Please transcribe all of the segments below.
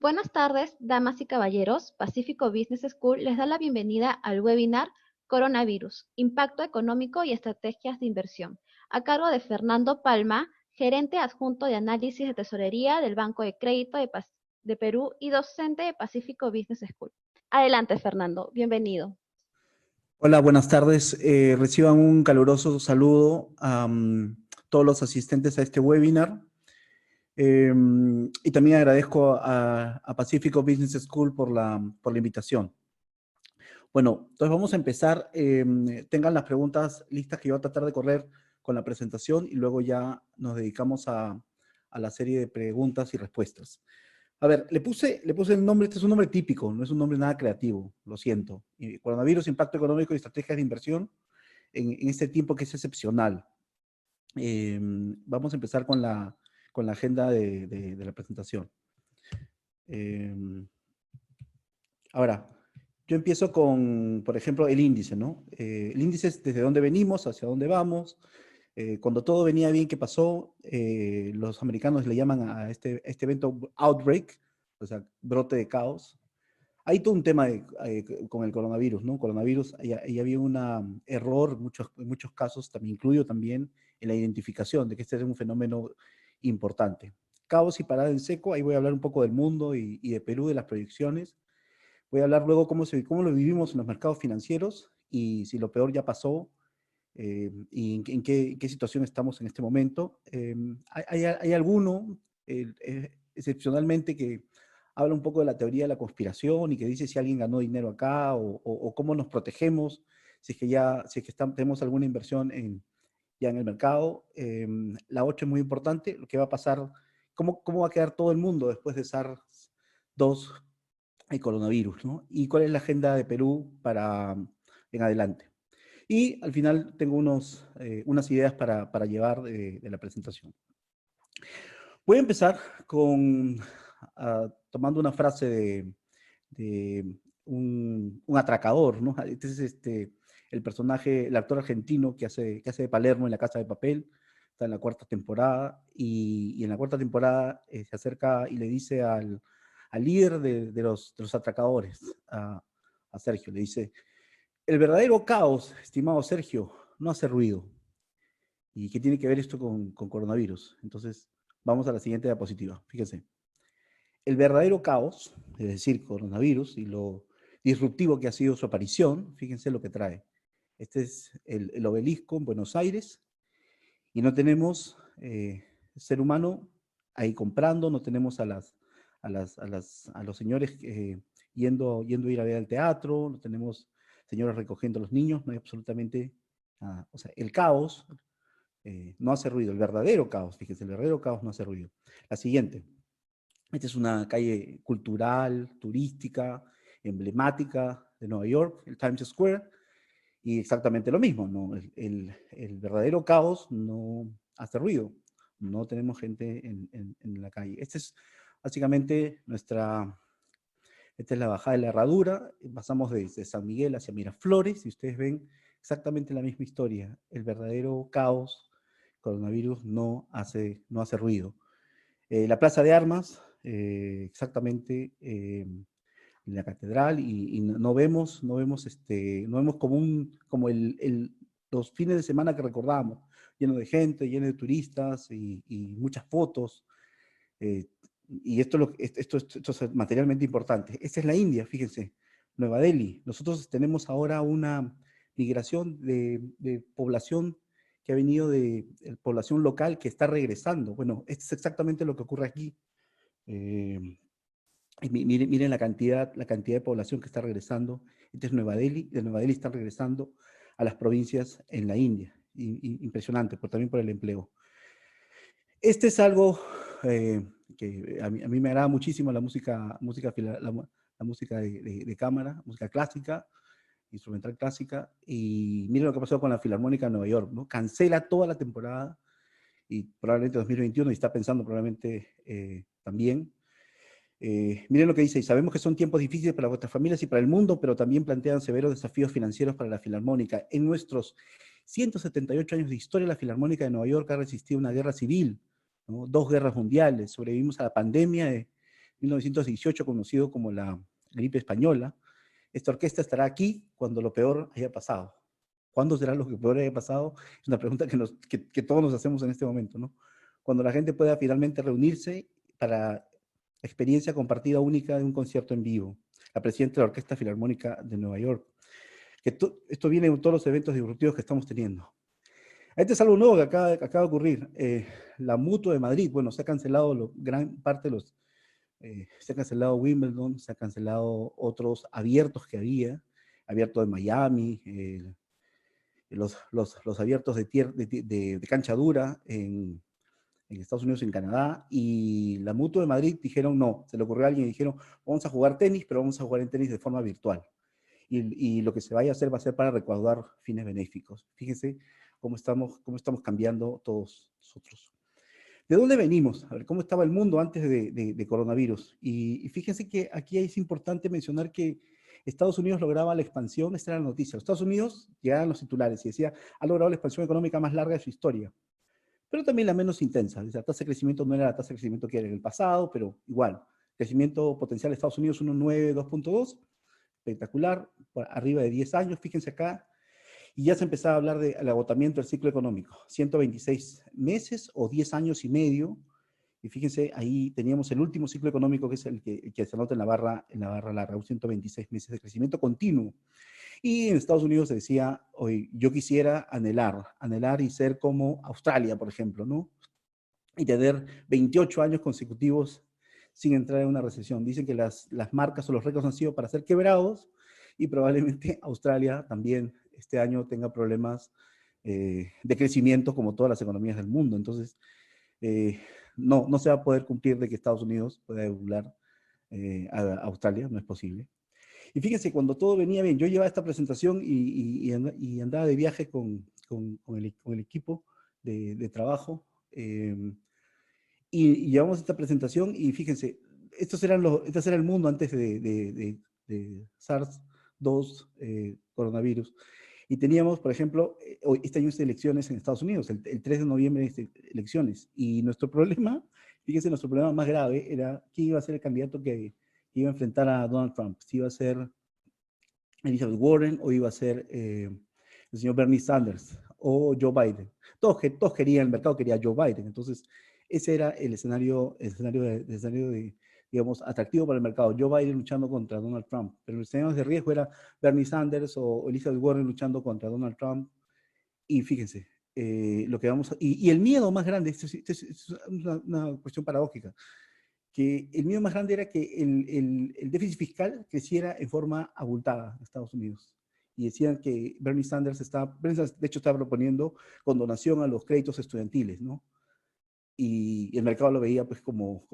Buenas tardes, damas y caballeros. Pacífico Business School les da la bienvenida al webinar Coronavirus, Impacto Económico y Estrategias de Inversión, a cargo de Fernando Palma, gerente adjunto de análisis de tesorería del Banco de Crédito de Perú y docente de Pacífico Business School. Adelante, Fernando. Bienvenido. Hola, buenas tardes. Reciban un caluroso saludo a todos los asistentes a este webinar. Y también agradezco a Pacífico Business School por la invitación. Bueno, entonces vamos a empezar. Tengan las preguntas listas que yo voy a tratar de correr con la presentación y luego ya nos dedicamos a la serie de preguntas y respuestas. A ver, le puse el nombre, este es un nombre típico, no es un nombre nada creativo, lo siento. Coronavirus, impacto económico y estrategias de inversión en este tiempo que es excepcional. Vamos a empezar con la agenda de la presentación. Ahora, yo empiezo con, por ejemplo, el índice, ¿no? El índice es desde dónde venimos, hacia dónde vamos. Cuando todo venía bien, ¿qué pasó? Los americanos le llaman a este evento outbreak, o sea, brote de caos. Hay todo un tema con el coronavirus, ¿no? Coronavirus, ahí había un error en muchos casos, también incluido también en la identificación de que este es un fenómeno importante. Caos y parada en seco, ahí voy a hablar un poco del mundo y de Perú, de las proyecciones. Voy a hablar luego cómo lo vivimos en los mercados financieros y si lo peor ya pasó y en qué situación estamos en este momento. Hay alguno, excepcionalmente, que habla un poco de la teoría de la conspiración y que dice si alguien ganó dinero acá o cómo nos protegemos si es que tenemos alguna inversión ya en el mercado. La 8 es muy importante, lo que va a pasar, cómo va a quedar todo el mundo después de SARS-2 y coronavirus, ¿no? Y cuál es la agenda de Perú en adelante. Y al final tengo unas ideas para llevar de la presentación. Voy a empezar tomando una frase de un atracador, ¿no? Este es el personaje, el actor argentino que hace de Palermo en La Casa de Papel, está en la 4ª temporada, y en la 4ª temporada se acerca y le dice al líder de los atracadores, a Sergio, le dice: el verdadero caos, estimado Sergio, no hace ruido. ¿Y qué tiene que ver esto con coronavirus? Entonces, vamos a la siguiente diapositiva. Fíjense. El verdadero caos, es decir, coronavirus, y lo disruptivo que ha sido su aparición, fíjense lo que trae. Este es el obelisco en Buenos Aires, y no tenemos ser humano ahí comprando, no tenemos a los señores yendo a ir a ver al teatro, no tenemos señores recogiendo a los niños, no hay absolutamente nada. O sea, el caos no hace ruido, el verdadero caos, fíjense, el verdadero caos no hace ruido. La siguiente. Esta es una calle cultural, turística, emblemática de Nueva York, el Times Square, y exactamente lo mismo, ¿no? El verdadero caos no hace ruido, no tenemos gente en la calle. Esta es básicamente esta es la bajada de la Herradura, pasamos desde San Miguel hacia Miraflores, y ustedes ven exactamente la misma historia. El verdadero caos, coronavirus, no hace ruido. La Plaza de Armas, exactamente en la catedral, y no vemos como los fines de semana que recordábamos, lleno de gente, lleno de turistas y muchas fotos. Y esto es materialmente importante. Esta es la India, fíjense, Nueva Delhi. Nosotros tenemos ahora una migración de población que ha venido de población local que está regresando. Bueno, esto es exactamente lo que ocurre aquí. Miren la cantidad de población que está regresando. Este es Nueva Delhi. De Nueva Delhi están regresando a las provincias en la India. Impresionante, pero también por el empleo. Este es algo que a mí me agrada muchísimo, la música de cámara, música clásica, instrumental clásica, y miren lo que pasó con la Filarmónica de Nueva York, ¿no? Cancela toda la temporada, y probablemente 2021, y está pensando probablemente también. Miren lo que dice: y sabemos que son tiempos difíciles para vuestras familias y para el mundo, pero también plantean severos desafíos financieros para la Filarmónica. En nuestros 178 años de historia, la Filarmónica de Nueva York ha resistido una guerra civil, ¿no? 2 guerras mundiales, sobrevivimos a la pandemia de 1918, conocido como la gripe española. Esta orquesta estará aquí cuando lo peor haya pasado. ¿Cuándo será lo que peor haya pasado? Es una pregunta que todos nos hacemos en este momento, ¿no? Cuando la gente pueda finalmente reunirse para experiencia compartida única de un concierto en vivo. La presidenta de la Orquesta Filarmónica de Nueva York. Esto viene en todos los eventos disruptivos que estamos teniendo. Este es algo nuevo que acaba de ocurrir. La Mutua de Madrid, bueno, se ha cancelado gran parte de los... se ha cancelado Wimbledon, se ha cancelado otros abiertos que había, abierto de Miami, los abiertos de cancha dura en Estados Unidos y en Canadá, y la Mutua de Madrid dijeron no, se le ocurrió a alguien y dijeron vamos a jugar tenis, pero vamos a jugar en tenis de forma virtual. Y lo que se vaya a hacer va a ser para recaudar fines benéficos. Fíjense cómo estamos cambiando todos nosotros. ¿De dónde venimos? A ver, ¿cómo estaba el mundo antes de coronavirus? Y fíjense que aquí es importante mencionar que Estados Unidos lograba la expansión, esta era la noticia. Los Estados Unidos llegaban los titulares y decía, ha logrado la expansión económica más larga de su historia, pero también la menos intensa. La tasa de crecimiento no era la tasa de crecimiento que era en el pasado, pero igual. Crecimiento potencial de Estados Unidos 1,9, 2,2, espectacular, arriba de 10 años, fíjense acá, y ya se empezaba a hablar del agotamiento del ciclo económico, 126 meses o 10 años y medio, y fíjense, ahí teníamos el último ciclo económico, que es el que se anota en la barra larga, 126 meses de crecimiento continuo. Y en Estados Unidos se decía, hoy yo quisiera anhelar y ser como Australia, por ejemplo, ¿no? Y tener 28 años consecutivos sin entrar en una recesión. Dicen que las marcas o los récords han sido para ser quebrados y probablemente Australia también este año tenga problemas de crecimiento como todas las economías del mundo. Entonces, no se va a poder cumplir de que Estados Unidos pueda emular a Australia, no es posible. Y fíjense, cuando todo venía bien, yo llevaba esta presentación y andaba de viaje con el equipo de trabajo. Y llevamos esta presentación y fíjense, este era el mundo antes de SARS-2, coronavirus. Y teníamos, por ejemplo, este año es elecciones en Estados Unidos, el 3 de noviembre es elecciones. Y nuestro problema, fíjense, nuestro problema más grave era quién iba a ser el candidato que iba a enfrentar a Donald Trump. Si iba a ser Elizabeth Warren o iba a ser el señor Bernie Sanders o Joe Biden. Todos querían, el mercado quería Joe Biden. Entonces, ese era el escenario digamos, atractivo para el mercado. Joe Biden luchando contra Donald Trump. Pero el escenario de riesgo era Bernie Sanders o Elizabeth Warren luchando contra Donald Trump. Y fíjense, lo que vamos a, y el miedo más grande, esto es una cuestión paradójica, que el miedo más grande era que el déficit fiscal creciera en forma abultada en Estados Unidos. Y decían que Bernie Sanders de hecho estaba proponiendo condonación a los créditos estudiantiles, ¿no? Y el mercado lo veía pues como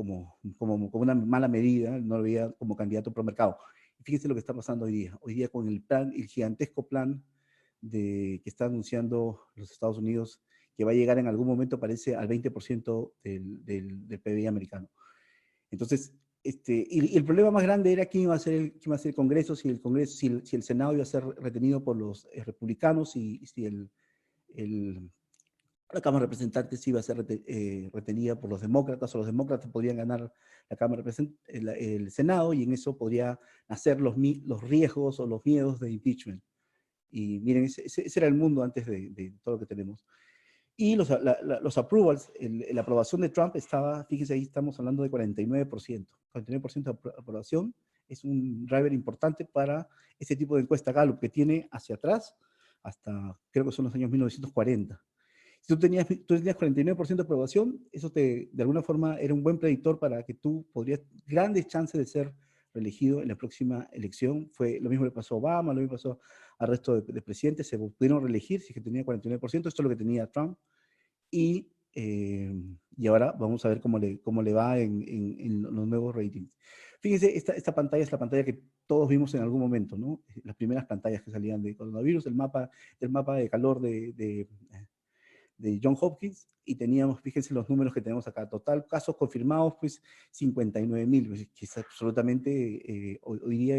una mala medida, no lo veía como candidato pro mercado. Y fíjense lo que está pasando hoy día. Hoy día con el gigantesco plan que está anunciando los Estados Unidos, que va a llegar en algún momento, parece, al 20% del PBI americano. Entonces, y el problema más grande era quién iba a ser el Congreso, si el Congreso, si el Senado iba a ser retenido por los republicanos y si la Cámara de Representantes iba a ser retenida por los demócratas, o los demócratas podrían ganar la Cámara el Senado, y en eso podría nacer los riesgos o los miedos de impeachment. Y miren, ese era el mundo antes de todo lo que tenemos. Y los approvals, la aprobación de Trump estaba, fíjense ahí estamos hablando de 49%. 49% de aprobación es un driver importante para este tipo de encuesta Gallup que tiene hacia atrás hasta, creo que son los años 1940. Si tú tenías 49% de aprobación, eso de alguna forma era un buen predictor para que tú podrías, grandes chances de ser reelegido en la próxima elección. Lo mismo le pasó a Obama, lo mismo pasó al resto de presidentes, se pudieron reelegir si que tenía 49%, esto es lo que tenía Trump, y ahora vamos a ver cómo le va en los nuevos ratings. Fíjense, esta pantalla es la pantalla que todos vimos en algún momento, ¿no? Las primeras pantallas que salían de coronavirus, el mapa de calor de John Hopkins, y teníamos, fíjense los números que tenemos acá, total casos confirmados, pues 59,000, pues, que es absolutamente, hoy día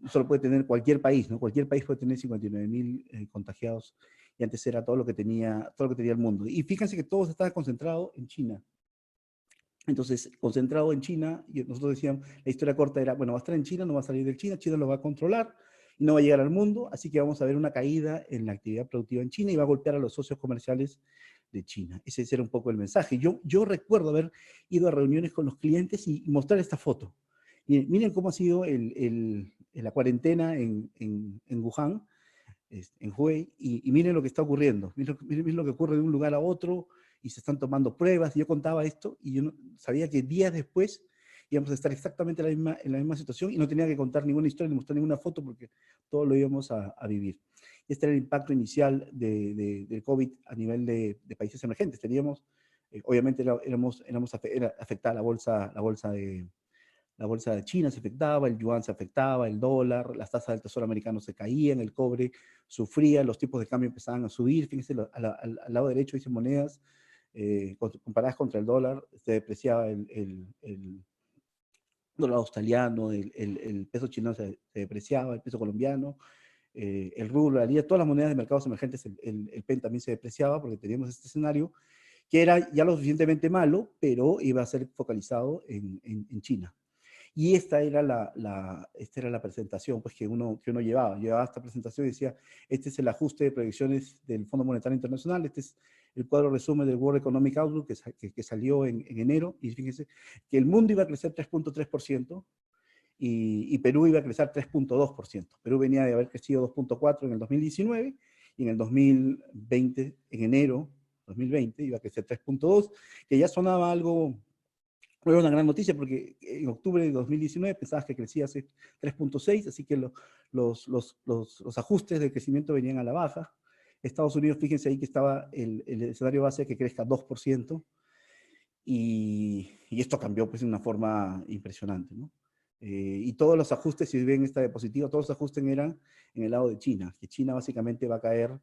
solo puede tener cualquier país, ¿no? Cualquier país puede tener 59,000 contagiados, y antes era todo lo que tenía el mundo. Y fíjense que todo estaba concentrado en China. Entonces, concentrado en China, y nosotros decíamos, la historia corta era, bueno, va a estar en China, no va a salir de China, China lo va a controlar, y no va a llegar al mundo, así que vamos a ver una caída en la actividad productiva en China y va a golpear a los socios comerciales de China. Ese era un poco el mensaje. Yo recuerdo haber ido a reuniones con los clientes y mostrar esta foto. Y miren cómo ha sido la cuarentena en Wuhan, en Hubei, y miren lo que está ocurriendo, miren lo que ocurre de un lugar a otro, y se están tomando pruebas. Yo contaba esto, y yo sabía que días después íbamos a estar exactamente en la misma situación, y no tenía que contar ninguna historia, ni mostrar ninguna foto, porque todo lo íbamos a vivir. Este era el impacto inicial del COVID a nivel de países emergentes. Teníamos, obviamente, era afectada la bolsa de China se afectaba, el yuan se afectaba, el dólar, las tasas del tesoro americano se caían, el cobre sufría, los tipos de cambio empezaban a subir. Fíjense, al lado derecho dice monedas, comparadas contra el dólar, se depreciaba el dólar australiano, el peso chino se depreciaba, el peso colombiano, el rublo, la lira, todas las monedas de mercados emergentes, el PEN también se depreciaba, porque teníamos este escenario que era ya lo suficientemente malo, pero iba a ser focalizado en China. Y esta era la presentación pues, que uno llevaba. Llevaba esta presentación y decía, este es el ajuste de proyecciones del Fondo Monetario Internacional, este es el cuadro resumen del World Economic Outlook que salió en enero, y fíjense que el mundo iba a crecer 3.3%, y Perú iba a crecer 3.2%. Perú venía de haber crecido 2.4% en el 2019, y en el 2020, en enero 2020, iba a crecer 3.2%, que ya sonaba algo. Fue una gran noticia porque en octubre de 2019 pensabas que crecía hace 3.6, así que los ajustes de crecimiento venían a la baja. Estados Unidos, fíjense ahí que estaba el escenario base que crezca 2%, y esto cambió pues de una forma impresionante, ¿no? Y todos los ajustes, si ven esta diapositiva, todos los ajustes eran en el lado de China, que China básicamente va a caer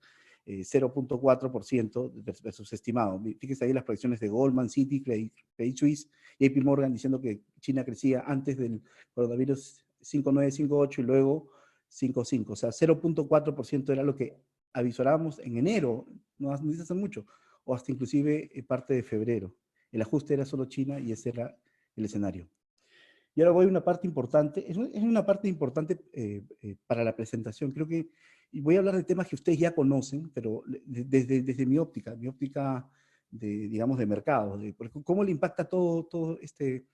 0.4% versus estimado. Fíjense ahí las proyecciones de Goldman, Citi, Credit Suisse, JP Morgan diciendo que China crecía antes del coronavirus 5.9, 5.8 y luego 5.5. O sea, 0.4% era lo que avisorábamos en enero, no dice hace mucho, o hasta inclusive parte de febrero. El ajuste era solo China y ese era el escenario. Y ahora voy a una parte importante, es una parte importante para la presentación. Creo que voy a hablar de temas que ustedes ya conocen, pero desde mi óptica digamos, de mercado, cómo le impacta todo este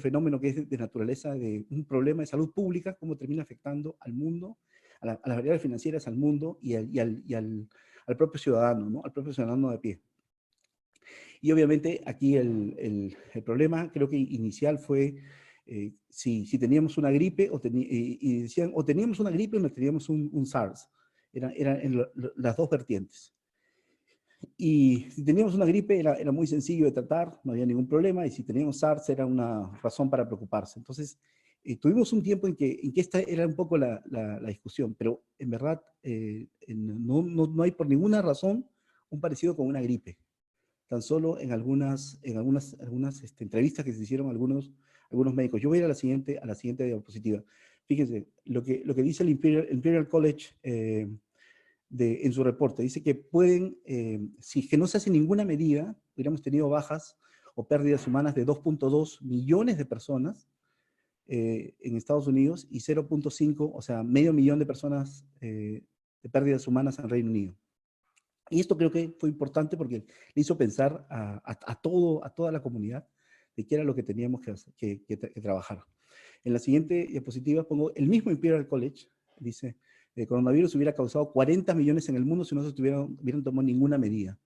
fenómeno que es de naturaleza de un problema de salud pública, cómo termina afectando al mundo, a las variables financieras, al mundo y al propio ciudadano, ¿no? Al propio ciudadano de pie. Y obviamente aquí el problema creo que inicial fue si teníamos una gripe y decían o teníamos una gripe o no teníamos un SARS. Eran las dos vertientes. Y si teníamos una gripe era muy sencillo de tratar, no había ningún problema, y si teníamos SARS era una razón para preocuparse. Entonces, tuvimos un tiempo en que esta era un poco la discusión, pero en verdad no hay por ninguna razón un parecido con una gripe. Tan solo en algunas entrevistas que se hicieron algunos médicos. Yo voy a ir a la siguiente diapositiva. Fíjense, lo que dice el Imperial College en su reporte, dice que si que no se hace ninguna medida, hubiéramos tenido bajas o pérdidas humanas de 2.2 millones de personas en Estados Unidos y 0.5, o sea, medio millón de personas de pérdidas humanas en Reino Unido. Y esto creo que fue importante porque le hizo pensar a toda la comunidad de qué era lo que teníamos que trabajar. En la siguiente diapositiva pongo el mismo Imperial College, dice, el coronavirus hubiera causado 40 millones en el mundo si no se hubieran tomado ninguna medida.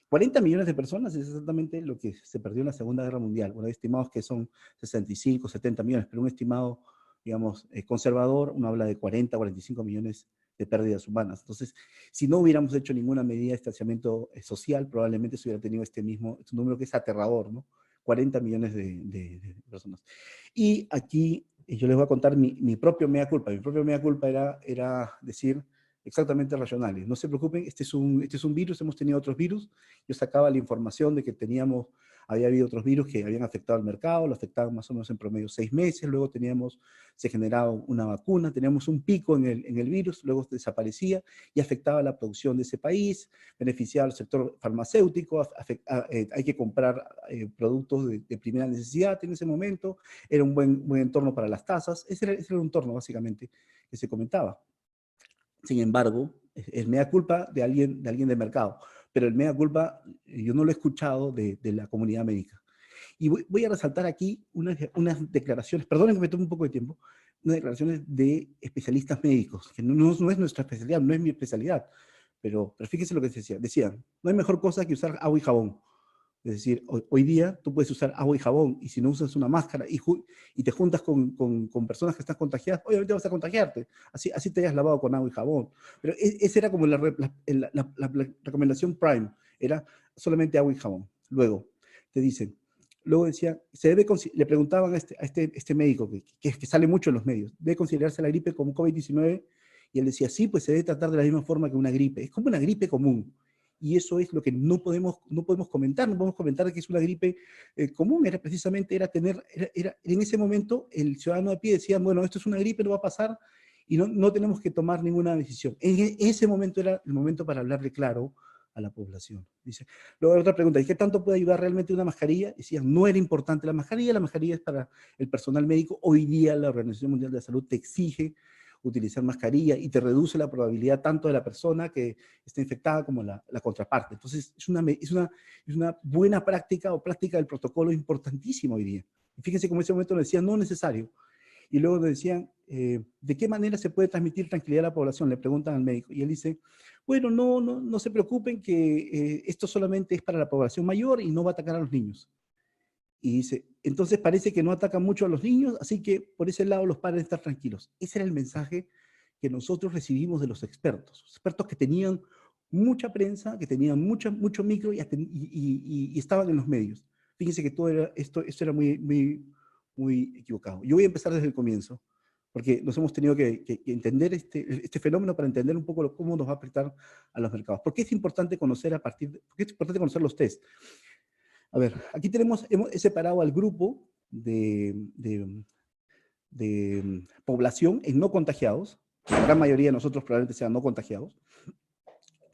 40 millones de personas es exactamente lo que se perdió en la Segunda Guerra Mundial. Bueno, hay estimados que son 65, 70 millones, pero un estimado, digamos, conservador, uno habla de 40, 45 millones de pérdidas humanas. Entonces, si no hubiéramos hecho ninguna medida de distanciamiento social, probablemente se hubiera tenido este número que es aterrador, ¿no? 40 millones de personas. Y aquí yo les voy a contar mi propio mea culpa. Mi propio mea culpa era decir exactamente racionales. No se preocupen, este es un virus, hemos tenido otros virus. Yo sacaba la información de que teníamos había habido otros virus que habían afectado al mercado, lo afectaban más o menos en promedio 6 meses, luego se generaba una vacuna, teníamos un pico en el virus, luego desaparecía y afectaba la producción de ese país, beneficiaba al sector farmacéutico, hay que comprar productos de primera necesidad en ese momento, era un buen entorno para las tasas, ese era el entorno básicamente que se comentaba. Sin embargo, es mea culpa de alguien de mercado, pero el mea culpa yo no lo he escuchado de la comunidad médica. Y voy a resaltar aquí unas declaraciones, perdonen que me tome un poco de tiempo, unas declaraciones de especialistas médicos, que no es nuestra especialidad, no es mi especialidad, pero fíjense lo que decían, no hay mejor cosa que usar agua y jabón. Es decir, hoy día tú puedes usar agua y jabón, y si no usas una máscara y te juntas con personas que están contagiadas, obviamente vas a contagiarte, así te hayas lavado con agua y jabón. Pero esa era como la recomendación prime, era solamente agua y jabón. Luego, te dicen, luego decía, le preguntaban a este médico, que sale mucho en los medios, ¿debe considerarse la gripe como COVID-19? Y él decía, sí, pues se debe tratar de la misma forma que una gripe, es como una gripe común. Y eso es lo que no podemos comentar, no podemos comentar que es una gripe común, en ese momento el ciudadano de pie decía, bueno, esto es una gripe, no va a pasar, y no tenemos que tomar ninguna decisión. En ese momento era el momento para hablarle claro a la población. Dice, luego otra pregunta, ¿y qué tanto puede ayudar realmente una mascarilla? Decían, no era importante la mascarilla es para el personal médico. Hoy día la Organización Mundial de la Salud te exige utilizar mascarilla y te reduce la probabilidad tanto de la persona que está infectada como la contraparte. Entonces, es una buena práctica o práctica del protocolo importantísimo hoy día. Y fíjense cómo en ese momento nos decían no necesario. Y luego nos decían, ¿de qué manera se puede transmitir tranquilidad a la población? Le preguntan al médico. Y él dice, bueno, no se preocupen que esto solamente es para la población mayor y no va a atacar a los niños. Y dice, entonces parece que no atacan mucho a los niños, así que por ese lado los padres están tranquilos. Ese era el mensaje que nosotros recibimos de los expertos que tenían mucha prensa, que tenían mucho micro y estaban en los medios. Fíjense que esto era muy equivocado. Yo voy a empezar desde el comienzo, porque nos hemos tenido que entender este fenómeno para entender un poco cómo nos va a afectar a los mercados. ¿Por qué es importante conocer los test? A ver, aquí he separado al grupo de población en no contagiados. La gran mayoría de nosotros probablemente sean no contagiados.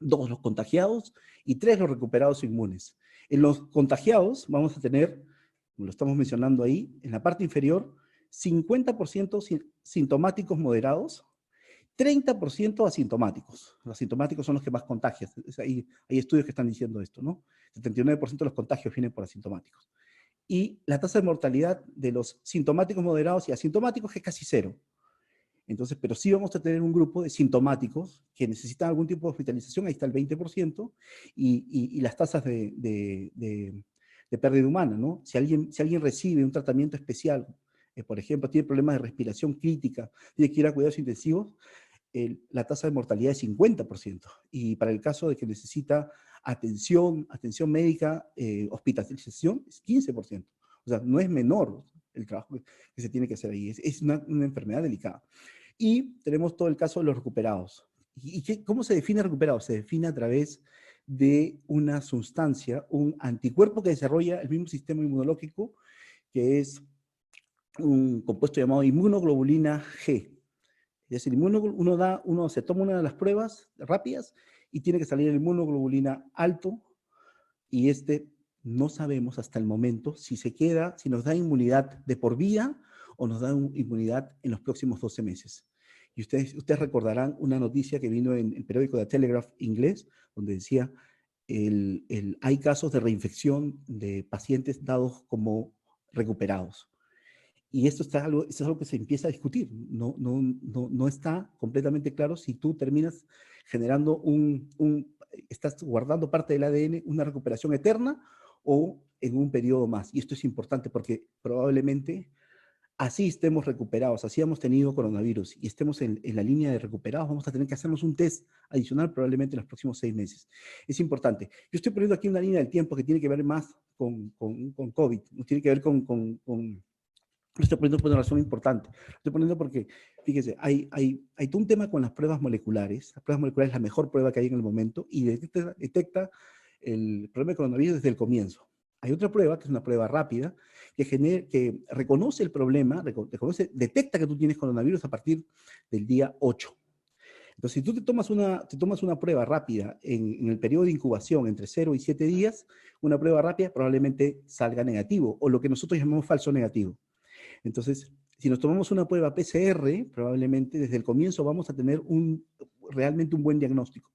2 los contagiados y 3 los recuperados inmunes. En los contagiados vamos a tener, como lo estamos mencionando ahí, en la parte inferior, 50% sintomáticos moderados, 30% asintomáticos. Los asintomáticos son los que más contagian. Hay estudios que están diciendo esto, ¿no? 79% de los contagios vienen por asintomáticos. Y la tasa de mortalidad de los sintomáticos moderados y asintomáticos es casi cero. Entonces, pero sí vamos a tener un grupo de sintomáticos que necesitan algún tipo de hospitalización, ahí está el 20%, y las tasas de pérdida humana, ¿no? Si alguien recibe un tratamiento especial, por ejemplo, tiene problemas de respiración crítica, tiene que ir a cuidados intensivos, la tasa de mortalidad es 50%. Y para el caso de que necesita atención médica, hospitalización, es 15%. O sea, no es menor el trabajo que se tiene que hacer ahí. Es una enfermedad delicada. Y tenemos todo el caso de los recuperados. ¿Cómo se define recuperado? Se define a través de una sustancia, un anticuerpo que desarrolla el mismo sistema inmunológico, que es un compuesto llamado inmunoglobulina G. Es decir, uno se toma una de las pruebas rápidas y tiene que salir el inmunoglobulina alto, y no sabemos hasta el momento si nos da inmunidad de por vida o nos da inmunidad en los próximos 12 meses. Y ustedes recordarán una noticia que vino en el periódico The Telegraph inglés, donde decía, hay casos de reinfección de pacientes dados como recuperados. Y esto es algo que se empieza a discutir. No está completamente claro si tú terminas generando estás guardando parte del ADN, una recuperación eterna o en un periodo más. Y esto es importante porque probablemente así estemos recuperados, así hemos tenido coronavirus y estemos en la línea de recuperados, vamos a tener que hacernos un test adicional probablemente en los próximos 6 meses. Es importante. Yo estoy poniendo aquí una línea del tiempo que tiene que ver más con COVID, no tiene que ver lo estoy poniendo por una razón importante. Lo estoy poniendo porque, fíjese, hay todo un tema con las pruebas moleculares. Las pruebas moleculares es la mejor prueba que hay en el momento y detecta el problema de coronavirus desde el comienzo. Hay otra prueba, que es una prueba rápida, que reconoce el problema, detecta que tú tienes coronavirus a partir del día 8. Entonces, si tú te tomas una prueba rápida en el periodo de incubación entre 0 y 7 días, una prueba rápida probablemente salga negativo, o lo que nosotros llamamos falso negativo. Entonces, si nos tomamos una prueba PCR, probablemente desde el comienzo vamos a tener realmente un buen diagnóstico.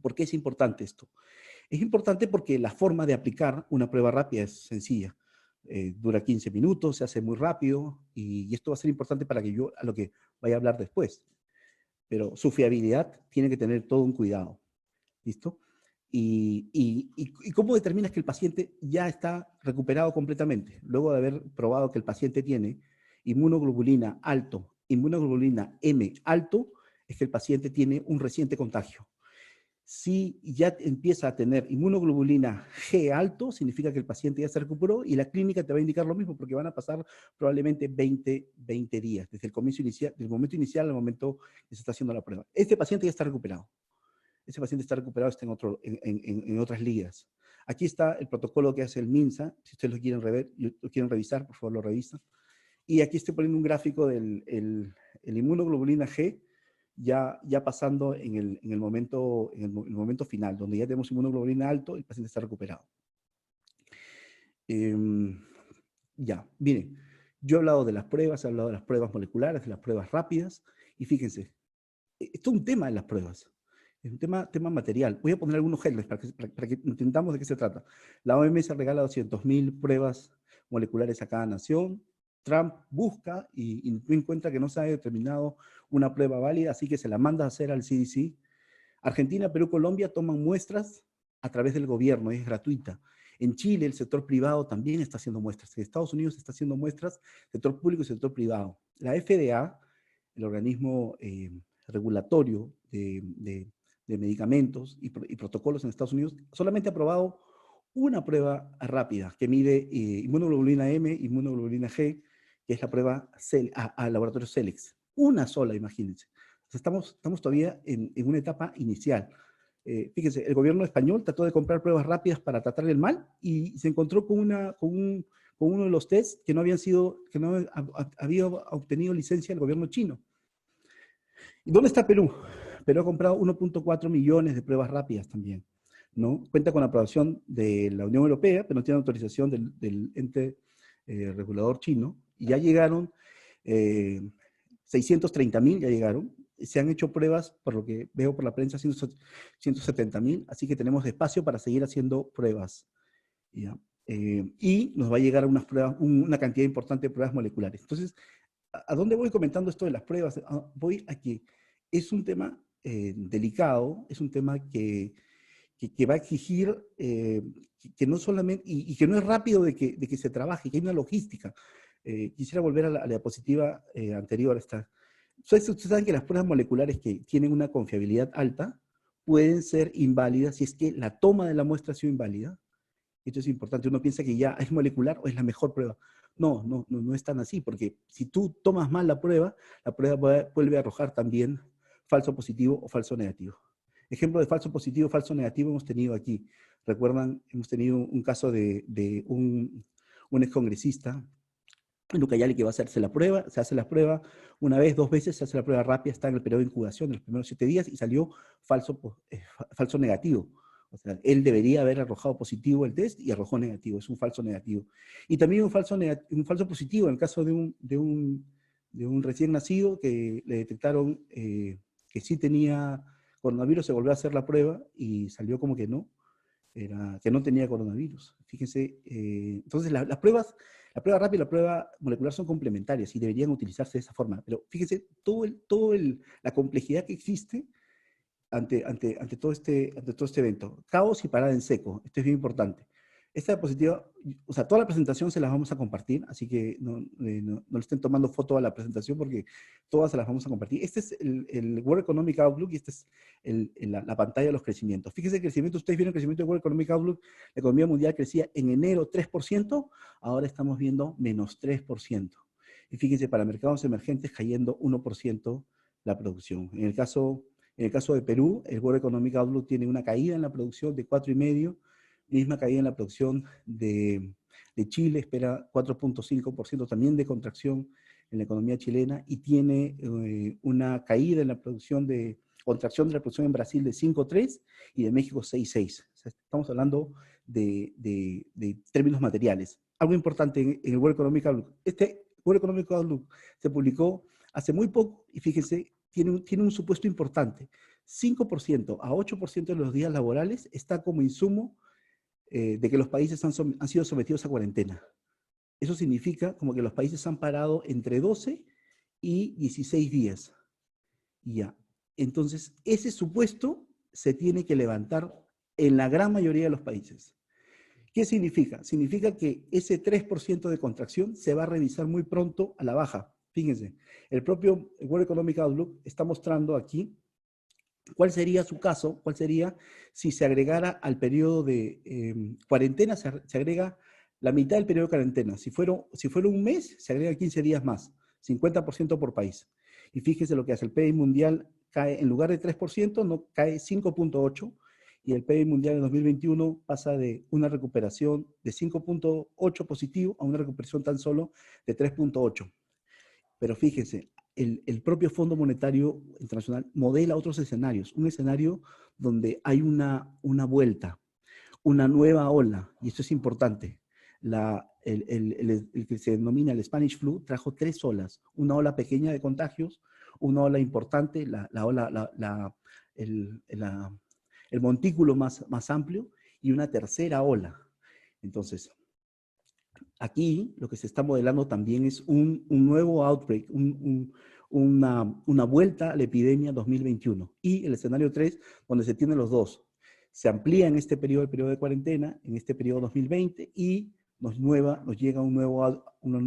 ¿Por qué es importante esto? Es importante porque la forma de aplicar una prueba rápida es sencilla. Dura 15 minutos, se hace muy rápido, y esto va a ser importante para a lo que vaya a hablar después. Pero su fiabilidad tiene que tener todo un cuidado. ¿Listo? ¿Y cómo determinas que el paciente ya está recuperado completamente? Luego de haber probado que el paciente tiene inmunoglobulina alto, inmunoglobulina M alto, es que el paciente tiene un reciente contagio. Si ya empieza a tener inmunoglobulina G alto, significa que el paciente ya se recuperó, y la clínica te va a indicar lo mismo, porque van a pasar probablemente 20 días, desde el comienzo inicial, del momento inicial al momento que se está haciendo la prueba. Este paciente ya está recuperado. Ese paciente está recuperado, está en otras ligas. Aquí está el protocolo que hace el MINSA. Si ustedes lo quieren revisar, por favor lo revisan. Y aquí estoy poniendo un gráfico del el inmunoglobulina G, ya pasando en el momento final, donde ya tenemos inmunoglobulina alto, el paciente está recuperado. Ya, miren, yo he hablado de las pruebas, he hablado de las pruebas moleculares, de las pruebas rápidas, y fíjense, esto es un tema de las pruebas. Es un tema material. Voy a poner algunos headlines para que entendamos de qué se trata. La OMS regala 200.000 pruebas moleculares a cada nación. Trump busca y encuentra que no se ha determinado una prueba válida, así que se la manda a hacer al CDC. Argentina, Perú, Colombia toman muestras a través del gobierno, es gratuita. En Chile, el sector privado también está haciendo muestras. En Estados Unidos está haciendo muestras, sector público y sector privado. La FDA, el organismo regulatorio de medicamentos y protocolos en Estados Unidos, solamente ha aprobado una prueba rápida que mide inmunoglobulina M, inmunoglobulina G, que es la prueba al laboratorio Celex. Una sola, imagínense. O sea, estamos todavía en una etapa inicial. Fíjense, el gobierno español trató de comprar pruebas rápidas para tratar el mal, y se encontró con uno de los tests que no había obtenido licencia del gobierno chino. ¿Y dónde está Perú? Perú ha comprado 1.4 millones de pruebas rápidas también, ¿no? Cuenta con la aprobación de la Unión Europea, pero no tiene autorización del ente regulador chino, y ya llegaron 630.000, ya llegaron. Se han hecho pruebas, por lo que veo por la prensa, 170.000, así que tenemos espacio para seguir haciendo pruebas, ¿ya? Y nos va a llegar una cantidad importante de pruebas moleculares. Entonces, ¿a dónde voy comentando esto de las pruebas? Voy a que es un tema delicado, es un tema que va a exigir que no solamente, y que no es rápido de que se trabaje, que hay una logística. Quisiera volver a la diapositiva anterior. Ustedes saben que las pruebas moleculares que tienen una confiabilidad alta pueden ser inválidas si es que la toma de la muestra ha sido inválida. Esto es importante. Uno piensa que ya es molecular o es la mejor prueba. No es tan así, porque si tú tomas mal la prueba vuelve a arrojar también falso positivo o falso negativo. Ejemplo de falso positivo, falso negativo hemos tenido aquí. Recuerdan, hemos tenido un caso de un excongresista en Ucayali que va a hacerse la prueba, se hace la prueba una vez, dos veces, se hace la prueba rápida, está en el periodo de incubación de los primeros 7 días y salió falso negativo. O sea, él debería haber arrojado positivo el test y arrojó negativo, es un falso negativo. Y también un falso positivo en el caso de un recién nacido que le detectaron que sí tenía coronavirus, se volvió a hacer la prueba y salió como que que no tenía coronavirus. Fíjense, entonces la prueba rápida y la prueba molecular son complementarias y deberían utilizarse de esa forma. Pero fíjense, la complejidad que existe ante todo este evento. Caos y parada en seco. Esto es bien importante. Esta diapositiva, o sea, toda la presentación se las vamos a compartir, así que no le estén tomando foto a la presentación porque todas se las vamos a compartir. Este es el World Economic Outlook y esta es la pantalla de los crecimientos. Fíjense el crecimiento, ustedes vieron el crecimiento del World Economic Outlook, la economía mundial crecía en enero 3%, ahora estamos viendo menos 3%. Y fíjense, para mercados emergentes cayendo 1% la producción. En el caso de Perú, el World Economic Outlook tiene una caída en la producción de 4,5%, misma caída en la producción de Chile, espera 4.5% también de contracción en la economía chilena, y tiene una caída en la contracción de la producción en Brasil de 5.3 y de México 6.6. O sea, estamos hablando de términos materiales. Algo importante en el World Economic Outlook. Este World Economic Outlook se publicó hace muy poco y fíjense, tiene un supuesto importante. 5% a 8% de los días laborales está como insumo de que los países han sido sometidos a cuarentena. Eso significa como que los países han parado entre 12 y 16 días. Ya. Entonces, ese supuesto se tiene que levantar en la gran mayoría de los países. ¿Qué significa? Significa que ese 3% de contracción se va a revisar muy pronto a la baja. Fíjense, el propio World Economic Outlook está mostrando aquí cuál sería su caso, cuál sería si se agregara al periodo de cuarentena, se agrega la mitad del periodo de cuarentena. Si fuera un mes, se agrega 15 días más, 50% por país. Y fíjense lo que hace el PIB mundial, cae en lugar de 3%, no, cae 5.8%, y el PIB mundial en 2021 pasa de una recuperación de 5.8 positivo a una recuperación tan solo de 3.8. Pero fíjense, el propio Fondo Monetario Internacional modela otros escenarios, un escenario donde hay una vuelta, una nueva ola, y esto es importante. El que se denomina el Spanish Flu trajo 3 olas, una ola pequeña de contagios, una ola importante, el montículo más amplio, y una tercera ola. Entonces, aquí lo que se está modelando también es un nuevo outbreak, una vuelta a la epidemia 2021. Y el escenario 3, donde se tienen los dos. Se amplía en este periodo el periodo de cuarentena, en este periodo 2020, y nos llega una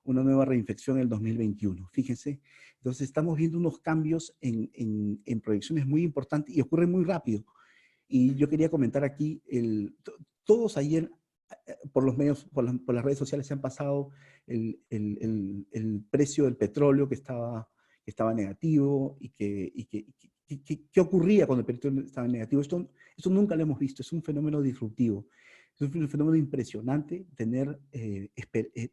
nueva reinfección en el 2021. Fíjense, entonces estamos viendo unos cambios en proyecciones muy importantes y ocurren muy rápido. Y yo quería comentar aquí, todos ayer por los medios, por las redes sociales se han pasado el precio del petróleo que estaba negativo y qué ocurría cuando el petróleo estaba negativo. Esto nunca lo hemos visto, es un fenómeno disruptivo. Es un fenómeno impresionante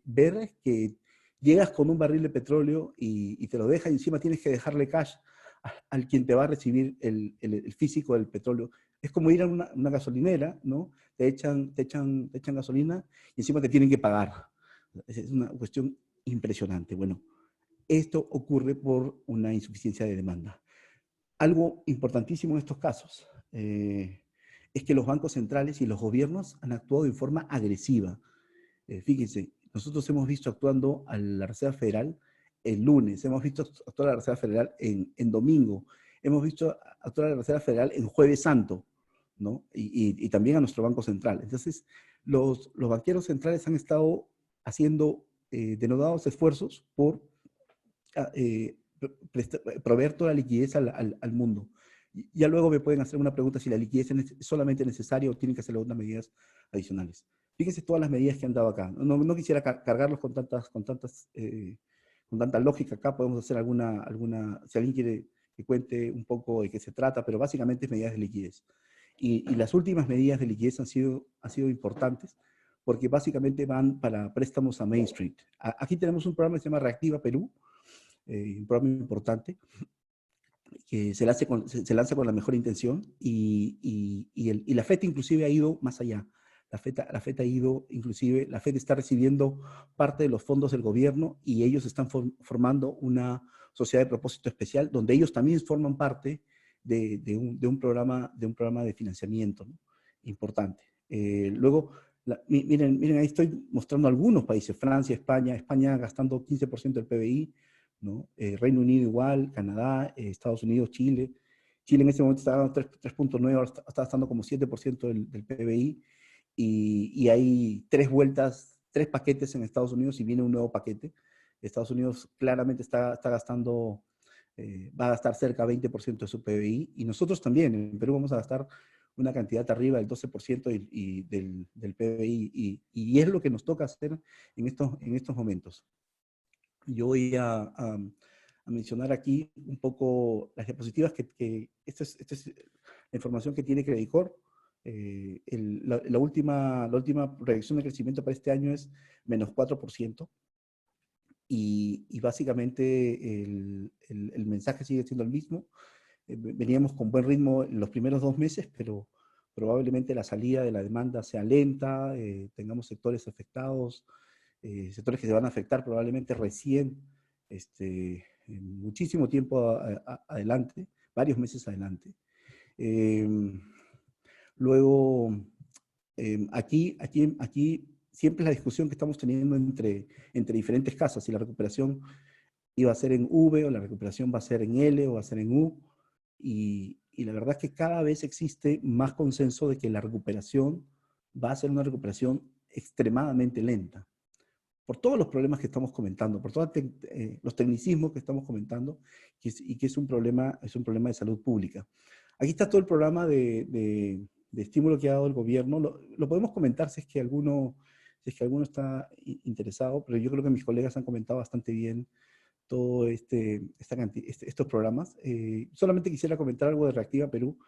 ver que llegas con un barril de petróleo y te lo deja, y encima tienes que dejarle cash al quien te va a recibir el físico del petróleo. Es como ir a una gasolinera, ¿no? Te echan gasolina y encima te tienen que pagar. Es una cuestión impresionante. Bueno, esto ocurre por una insuficiencia de demanda. Algo importantísimo en estos casos es que los bancos centrales y los gobiernos han actuado de forma agresiva. Fíjense, nosotros hemos visto actuando a la Reserva Federal el lunes, hemos visto actuar a la Reserva Federal en domingo, hemos visto actuar a la Reserva Federal en Jueves Santo, ¿no? Y también a nuestro Banco Central. Entonces, los banqueros centrales han estado haciendo denodados esfuerzos por eh, proveer toda la liquidez al mundo. Ya luego me pueden hacer una pregunta si la liquidez es solamente necesaria o tienen que hacer algunas medidas adicionales. Fíjense todas las medidas que han dado acá. No quisiera cargarlos con tanta lógica. Acá podemos hacer si alguien quiere que cuente un poco de qué se trata, pero básicamente es medidas de liquidez. Y las últimas medidas de liquidez han sido importantes porque básicamente van para préstamos a Main Street. Aquí tenemos un programa que se llama Reactiva Perú, un programa importante, que se lanza con la mejor intención y la FED inclusive ha ido más allá. La FED ha ido, inclusive, la FED está recibiendo parte de los fondos del gobierno y ellos están formando una sociedad de propósito especial donde ellos también forman parte de un programa de financiamiento, ¿no? Importante. Luego, miren, ahí estoy mostrando algunos países, Francia, España gastando 15% del PBI, ¿no? Reino Unido igual, Canadá, Estados Unidos, Chile. Chile en ese momento está dando 3.9, ahora está gastando como 7% del PBI, y hay 3 paquetes en Estados Unidos y viene un nuevo paquete. Estados Unidos claramente está gastando, va a gastar cerca de 20% de su PBI, y nosotros también, en Perú vamos a gastar una cantidad arriba del 12% del PBI, y es lo que nos toca hacer en estos momentos. Yo voy a mencionar aquí un poco las diapositivas esta es la información que tiene Credicor. la última proyección de crecimiento para este año es menos 4%, y básicamente el mensaje sigue siendo el mismo. Veníamos con buen ritmo en los primeros 2 meses, pero probablemente la salida de la demanda sea lenta, tengamos sectores afectados, sectores que se van a afectar probablemente recién, en muchísimo tiempo adelante, varios meses adelante. Luego, aquí siempre es la discusión que estamos teniendo entre diferentes casas, si la recuperación iba a ser en V, o la recuperación va a ser en L, o va a ser en U, y la verdad es que cada vez existe más consenso de que la recuperación va a ser una recuperación extremadamente lenta, por todos los problemas que estamos comentando, por todos los tecnicismos que estamos comentando, y que es un problema de salud pública. Aquí está todo el programa de estímulo que ha dado el gobierno. Lo podemos comentar si es que alguno está interesado, pero yo creo que mis colegas han comentado bastante bien todos estos programas. Solamente quisiera comentar algo de Reactiva Perú.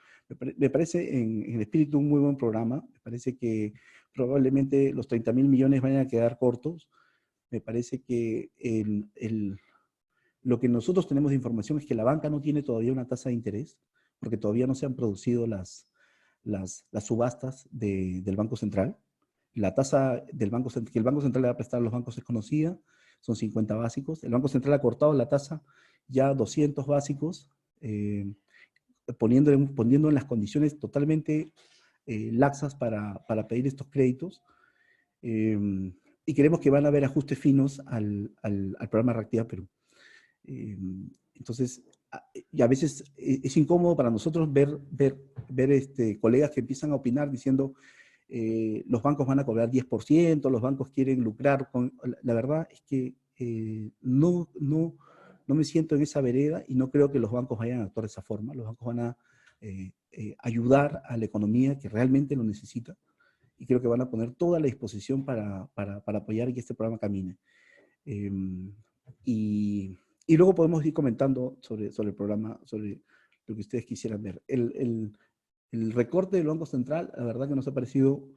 Me parece en el espíritu un muy buen programa. Me parece que probablemente los 30.000 millones vayan a quedar cortos. Me parece que lo que nosotros tenemos de información es que la banca no tiene todavía una tasa de interés, porque todavía no se han producido las subastas del Banco Central. La tasa que el Banco Central le va a prestar a los bancos es conocida, son 50 básicos. El Banco Central ha cortado la tasa ya 200 básicos, poniendo en las condiciones totalmente laxas para pedir estos créditos. Y creemos que van a haber ajustes finos al programa Reactiva Perú. Entonces, y a veces es incómodo para nosotros ver colegas que empiezan a opinar diciendo los bancos van a cobrar 10%, los bancos quieren lucrar. La verdad es que no me siento en esa vereda, y no creo que los bancos vayan a actuar de esa forma. Los bancos van a ayudar a la economía que realmente lo necesita, y creo que van a poner toda la disposición para apoyar que este programa camine. Y luego podemos ir comentando sobre el programa, sobre lo que ustedes quisieran ver. El recorte del Banco Central, la verdad que nos ha parecido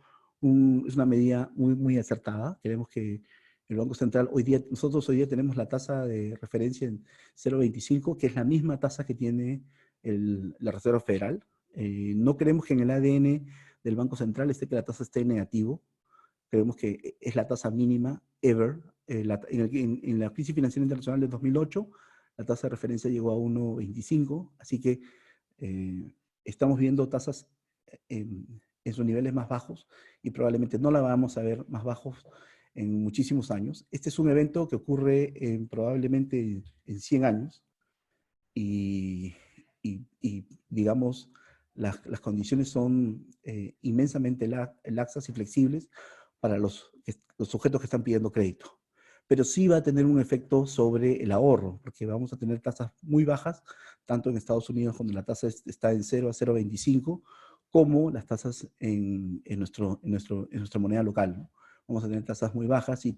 es una medida muy, muy acertada. Queremos que el Banco Central, nosotros hoy día tenemos la tasa de referencia en 0,25, que es la misma tasa que tiene la Reserva Federal. No queremos que en el ADN del Banco Central que la tasa esté en negativo. Creemos que es la tasa mínima ever. En la crisis financiera internacional del 2008, la tasa de referencia llegó a 1,25, así que estamos viendo tasas en sus niveles más bajos, y probablemente no la vamos a ver más bajos en muchísimos años. Este es un evento que ocurre probablemente en 100 años, y digamos, las condiciones son inmensamente laxas y flexibles para los sujetos que están pidiendo crédito. Pero sí va a tener un efecto sobre el ahorro, porque vamos a tener tasas muy bajas, tanto en Estados Unidos, donde la tasa está en 0 a 0,25, como las tasas en nuestra moneda local, ¿no? Vamos a tener tasas muy bajas, y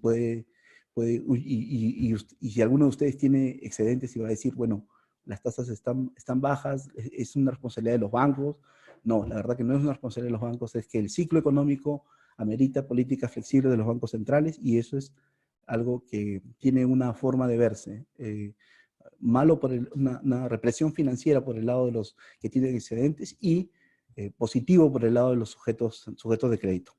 si alguno de ustedes tiene excedentes y va a decir, bueno, las tasas están bajas, es una responsabilidad de los bancos. No, la verdad que no es una responsabilidad de los bancos, es que el ciclo económico amerita políticas flexibles de los bancos centrales, y eso es algo que tiene una forma de verse. Malo por una represión financiera por el lado de los que tienen excedentes, y positivo por el lado de los sujetos de crédito.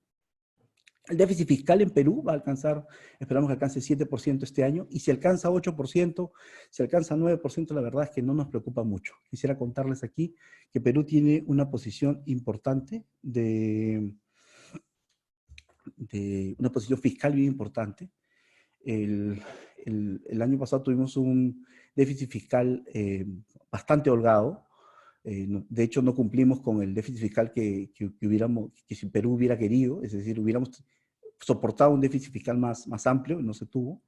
El déficit fiscal en Perú va a alcanzar, esperamos que alcance 7% este año, y si alcanza 8%, si alcanza 9%, la verdad es que no nos preocupa mucho. Quisiera contarles aquí que Perú tiene una posición importante una posición fiscal bien importante. El año pasado tuvimos un déficit fiscal bastante holgado. De hecho, no cumplimos con el déficit fiscal que si Perú hubiera querido, es decir, hubiéramos soportado un déficit fiscal más amplio, no se tuvo.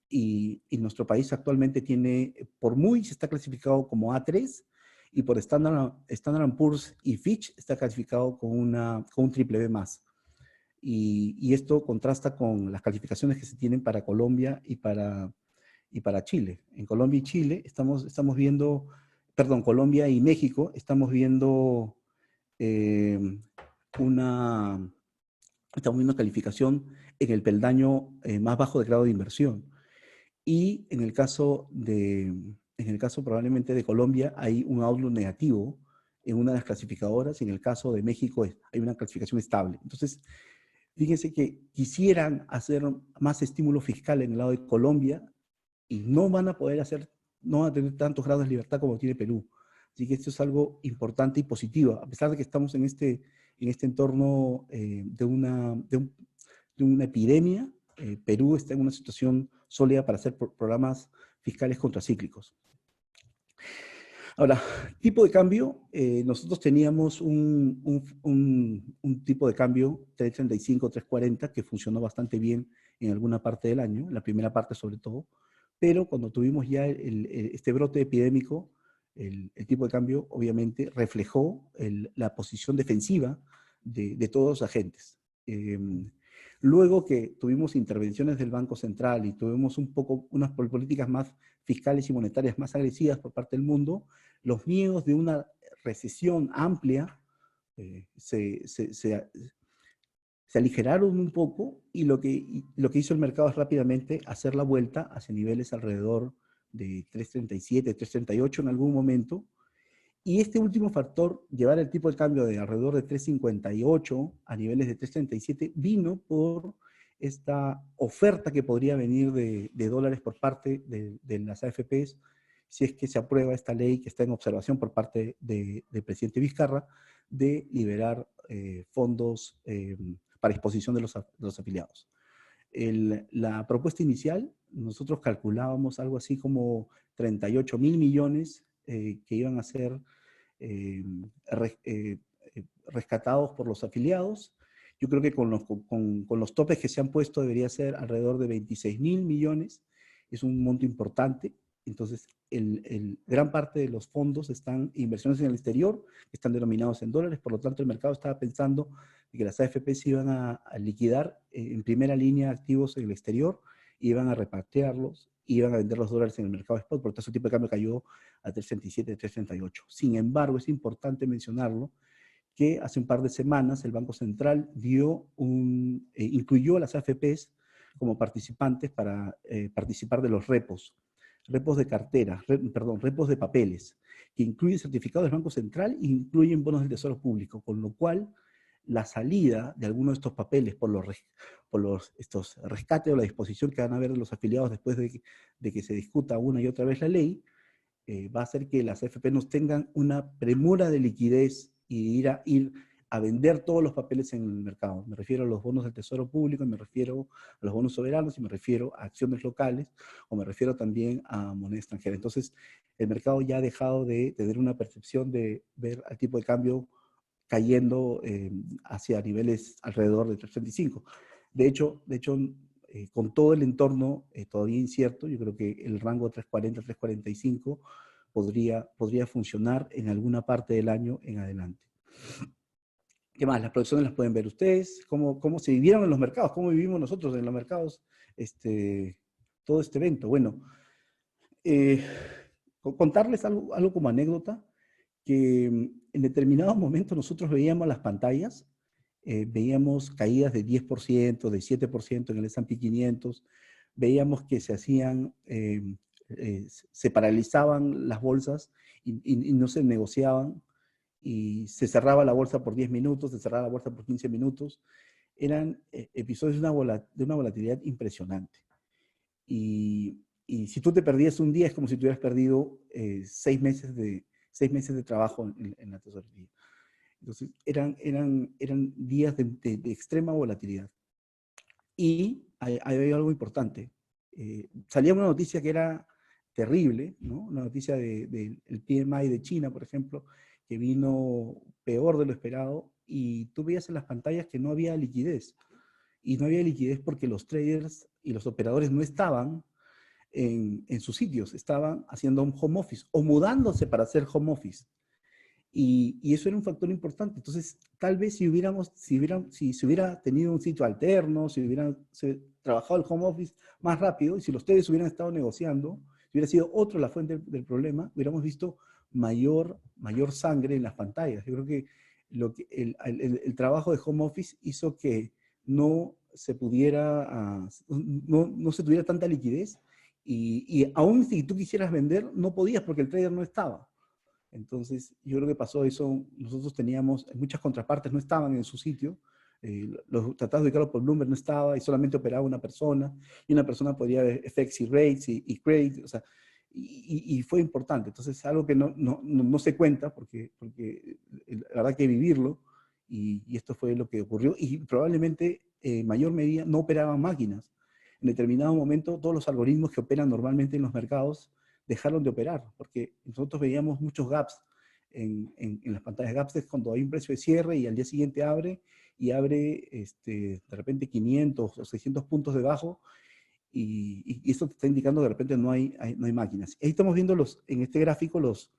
Y nuestro país actualmente tiene, por Moody's está clasificado como A3, y por Standard Poor's y Fitch está clasificado con un triple B+. Y esto contrasta con las calificaciones que se tienen para Colombia y para Chile. En Colombia y Chile estamos viendo, perdón, Colombia y México, estamos viendo eh, una, estamos viendo una calificación en el peldaño más bajo de grado de inversión. Y en el caso probablemente de Colombia, hay un outlook negativo en una de las clasificadoras, y en el caso de México hay una clasificación estable. Entonces, fíjense que quisieran hacer más estímulo fiscal en el lado de Colombia y no van a poder hacer, no van a tener tantos grados de libertad como tiene Perú. Así que esto es algo importante y positivo, a pesar de que estamos en este entorno de una epidemia. Perú está en una situación sólida para hacer programas fiscales contracíclicos. Ahora, tipo de cambio, nosotros teníamos un tipo de cambio 335, 340 que funcionó bastante bien en alguna parte del año, en la primera parte sobre todo, pero cuando tuvimos ya este brote epidémico, el tipo de cambio obviamente reflejó la posición defensiva de todos los agentes. Luego que tuvimos intervenciones del Banco Central y tuvimos unas políticas más fiscales y monetarias más agresivas por parte del mundo, los miedos de una recesión amplia se aligeraron un poco, y lo que hizo el mercado es rápidamente hacer la vuelta hacia niveles alrededor de 3.37, 3.38 en algún momento. Y este último factor, llevar el tipo de cambio de alrededor de 3.58 a niveles de 3.37, vino por esta oferta que podría venir de dólares por parte de las AFPs, si es que se aprueba esta ley que está en observación por parte del presidente Vizcarra, de liberar fondos para disposición de los afiliados. La propuesta inicial, nosotros calculábamos algo así como 38.000 millones que iban a ser rescatados por los afiliados. Yo creo que con los topes que se han puesto debería ser alrededor de 26.000 millones. Es un monto importante. Entonces, gran parte de los fondos están inversiones en el exterior, que están denominados en dólares. Por lo tanto, el mercado estaba pensando que las AFP se iban a liquidar en primera línea activos en el exterior, iban a repatriarlos, iban a vender los dólares en el mercado spot. Por lo tanto, su tipo de cambio cayó a 3.37, 3.38. Sin embargo, es importante mencionarlo, que hace un par de semanas el Banco Central incluyó a las AFPs como participantes para participar de los repos de cartera, repos de papeles, que incluyen certificados del Banco Central e incluyen bonos del Tesoro Público, con lo cual la salida de algunos de estos papeles por estos rescates o la disposición que van a haber de los afiliados después de que se discuta una y otra vez la ley, va a hacer que las AFP nos tengan una premura de liquidez y ir a vender todos los papeles en el mercado. Me refiero a los bonos del Tesoro Público, me refiero a los bonos soberanos, y me refiero a acciones locales, o me refiero también a moneda extranjera. Entonces, el mercado ya ha dejado de tener una percepción de ver al tipo de cambio cayendo hacia niveles alrededor de 3.35. De hecho, con todo el entorno todavía incierto, yo creo que el rango 3.40, 3.45 podría funcionar en alguna parte del año en adelante. ¿Qué más? Las proyecciones las pueden ver ustedes, cómo se vivieron en los mercados, cómo vivimos nosotros en los mercados todo este evento. Bueno, contarles algo como anécdota, que en determinados momentos nosotros veíamos las pantallas, veíamos caídas de 10%, de 7% en el S&P 500, veíamos que se paralizaban las bolsas y no se negociaban, y se cerraba la bolsa por 10 minutos, se cerraba la bolsa por 15 minutos. Eran episodios de una volatilidad impresionante. Y si tú te perdías un día, es como si tú hubieras perdido 6 meses de trabajo en la tesorería. Entonces, eran días de extrema volatilidad. Y hay algo importante. Salía una noticia que era terrible, ¿no? Una noticia del PMI de China, por ejemplo, que vino peor de lo esperado, y tú veías en las pantallas que no había liquidez. Y no había liquidez porque los traders y los operadores no estaban en sus sitios, estaban haciendo un home office o mudándose para hacer home office. Y eso era un factor importante. Entonces, tal vez si se hubiera tenido un sitio alterno, si se trabajado el home office más rápido, y si los traders hubieran estado negociando, si hubiera sido otro la fuente del problema, hubiéramos visto mayor sangre en las pantallas. Yo creo que el trabajo de home office hizo que no se pudiera, no se tuviera tanta liquidez y aún si tú quisieras vender, no podías porque el trader no estaba. Entonces, yo creo que pasó eso. Nosotros teníamos, muchas contrapartes no estaban en su sitio. Los tratados de ubicarlos por Bloomberg no estaba y solamente operaba una persona. Y una persona podía ver FX y rates y credit. O sea, y fue importante. Entonces, algo que no se cuenta porque la verdad que vivirlo. Y esto fue lo que ocurrió. Y probablemente, en mayor medida, no operaban máquinas. En determinado momento, todos los algoritmos que operan normalmente en los mercados dejaron de operar, porque nosotros veíamos muchos gaps en las pantallas. Gaps es cuando hay un precio de cierre y al día siguiente abre, y abre de repente 500 o 600 puntos debajo, y esto te está indicando que de repente no hay máquinas. Ahí estamos viendo en este gráfico los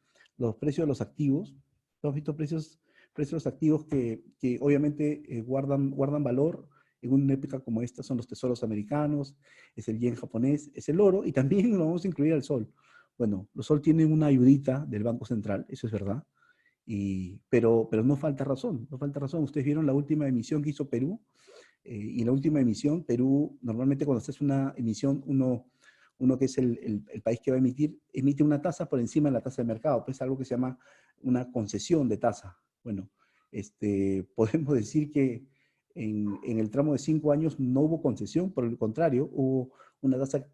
precios de los activos. Hemos visto precios de los activos que obviamente guardan valor en una época como esta. Son los tesoros americanos, es el yen japonés, es el oro, y también lo vamos a incluir al sol. Bueno, los sol tienen una ayudita del Banco Central, eso es verdad, pero no falta razón, no falta razón. Ustedes vieron la última emisión que hizo Perú, y en la última emisión, Perú, normalmente cuando se hace una emisión, uno que es el país que va a emitir, emite una tasa por encima de la tasa de mercado, pues algo que se llama una concesión de tasa. Bueno, podemos decir que en el tramo de 5 años no hubo concesión, por el contrario, hubo una tasa,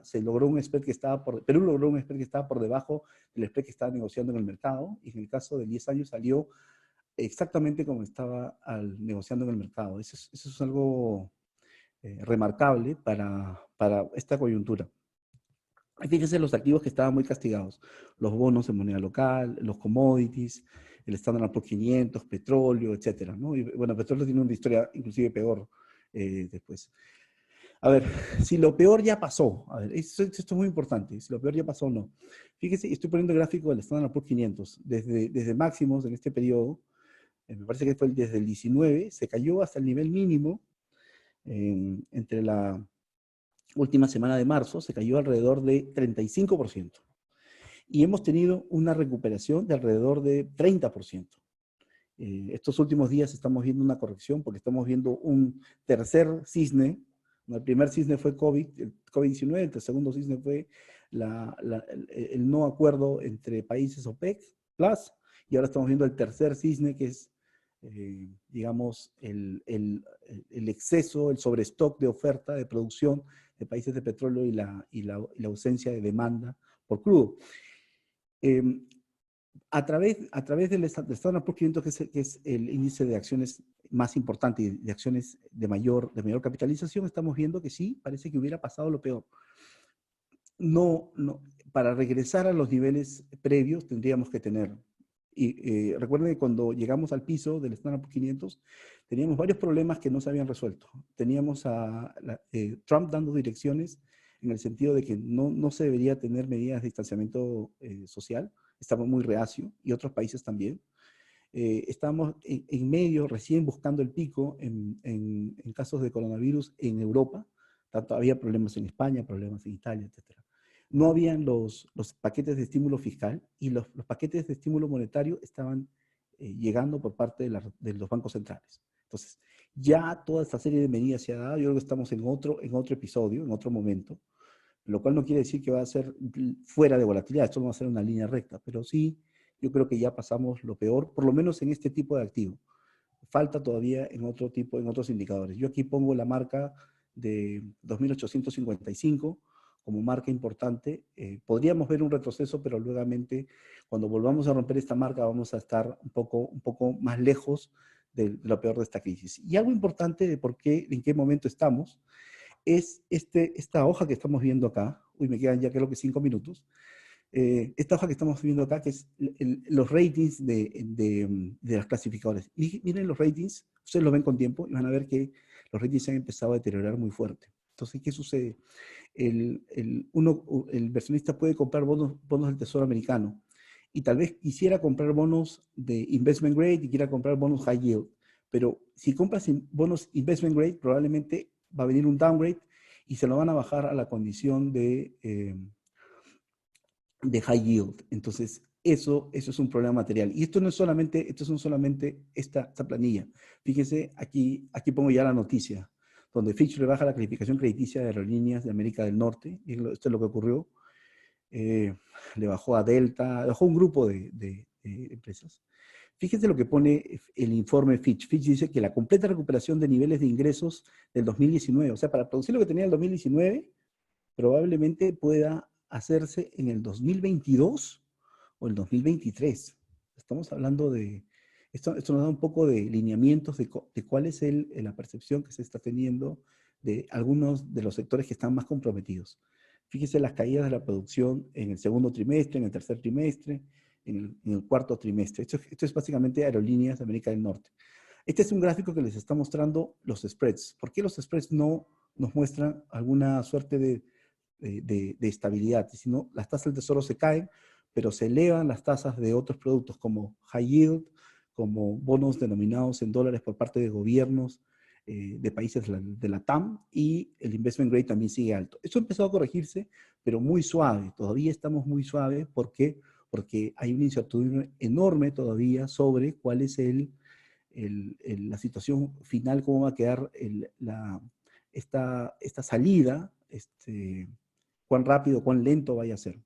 se logró un spread que estaba Perú logró un spread que estaba por debajo del spread que estaba negociando en el mercado, y en el caso de 10 años salió exactamente como estaba negociando en el mercado. Eso es algo remarcable para esta coyuntura. Fíjense los activos que estaban muy castigados: los bonos en moneda local, los commodities, el Standard Poor's 500, petróleo, etcétera, ¿no? Y bueno, petróleo tiene una historia inclusive peor después. A ver, si lo peor ya pasó, a ver, esto es muy importante, si lo peor ya pasó o no. Fíjense, estoy poniendo el gráfico del Standard Poor's 500, desde máximos en este periodo, me parece que fue desde el 19, se cayó hasta el nivel mínimo entre la última semana de marzo, se cayó alrededor de 35%. Y hemos tenido una recuperación de alrededor de 30%. Estos últimos días estamos viendo una corrección porque estamos viendo un tercer cisne. El primer cisne fue el COVID-19, el segundo cisne fue el no acuerdo entre países OPEC Plus, y ahora estamos viendo el tercer cisne, que es, digamos, el exceso, el sobrestock de oferta de producción de países de petróleo y la ausencia de demanda por crudo. A través del Standard Poor's 500, que es el índice de acciones más importante y de acciones de mayor capitalización, estamos viendo que sí, parece que hubiera pasado lo peor. No, para regresar a los niveles previos tendríamos que tener, y recuerden que cuando llegamos al piso del Standard Poor's 500, teníamos varios problemas que no se habían resuelto. Teníamos a Trump dando direcciones en el sentido de que no se debería tener medidas de distanciamiento social. Estaba muy reacio, y otros países también. Estamos en medio, recién buscando el pico en casos de coronavirus en Europa. Tanto había problemas en España, problemas en Italia, etc. No habían los paquetes de estímulo fiscal, y los paquetes de estímulo monetario estaban llegando por parte de los bancos centrales. Entonces, ya toda esta serie de medidas se ha dado. Yo creo que estamos en otro episodio, en otro momento, lo cual no quiere decir que va a ser fuera de volatilidad. Esto no va a ser una línea recta, pero sí, yo creo que ya pasamos lo peor, por lo menos en este tipo de activo. Falta todavía en otros indicadores. Yo aquí pongo la marca de 2.855 como marca importante. Podríamos ver un retroceso, pero luego, cuando volvamos a romper esta marca, vamos a estar un poco más lejos de lo peor de esta crisis. Y algo importante de en qué momento estamos, es esta hoja que estamos viendo acá. Uy, me quedan ya creo que 5 minutos. Esta hoja que estamos viendo acá, que es los ratings de los clasificadores. Miren los ratings, ustedes lo ven con tiempo y van a ver que los ratings se han empezado a deteriorar muy fuerte. Entonces, ¿qué sucede? El inversionista puede comprar bonos del Tesoro americano, y tal vez quisiera comprar bonos de investment grade y quiera comprar bonos high yield. Pero si compras bonos investment grade, probablemente va a venir un downgrade y se lo van a bajar a la condición de high yield. Entonces, eso es un problema material. Y esto no es solamente, esta planilla. Fíjense, aquí pongo ya la noticia, donde Fitch rebaja la calificación crediticia de aerolíneas de América del Norte, y esto es lo que ocurrió. Le bajó a Delta, bajó un grupo de empresas. Fíjense lo que pone el informe Fitch. Fitch dice que la completa recuperación de niveles de ingresos del 2019, o sea, para producir lo que tenía el 2019, probablemente pueda hacerse en el 2022 o el 2023. Estamos hablando de, esto nos da un poco de lineamientos de cuál es la percepción que se está teniendo de algunos de los sectores que están más comprometidos. Fíjese las caídas de la producción en el segundo trimestre, en el tercer trimestre, en el cuarto trimestre. Esto es básicamente Aerolíneas de América del Norte. Este es un gráfico que les está mostrando los spreads. ¿Por qué los spreads no nos muestran alguna suerte de estabilidad? Sino las tasas del tesoro se caen, pero se elevan las tasas de otros productos como high yield, como bonos denominados en dólares por parte de gobiernos de países de la TAM, y el investment grade también sigue alto. Esto ha empezado a corregirse, pero muy suave. Todavía estamos muy suave. ¿Por qué? Porque hay una incertidumbre enorme todavía sobre cuál es la situación final, cómo va a quedar esta salida, cuán rápido, cuán lento vaya a ser.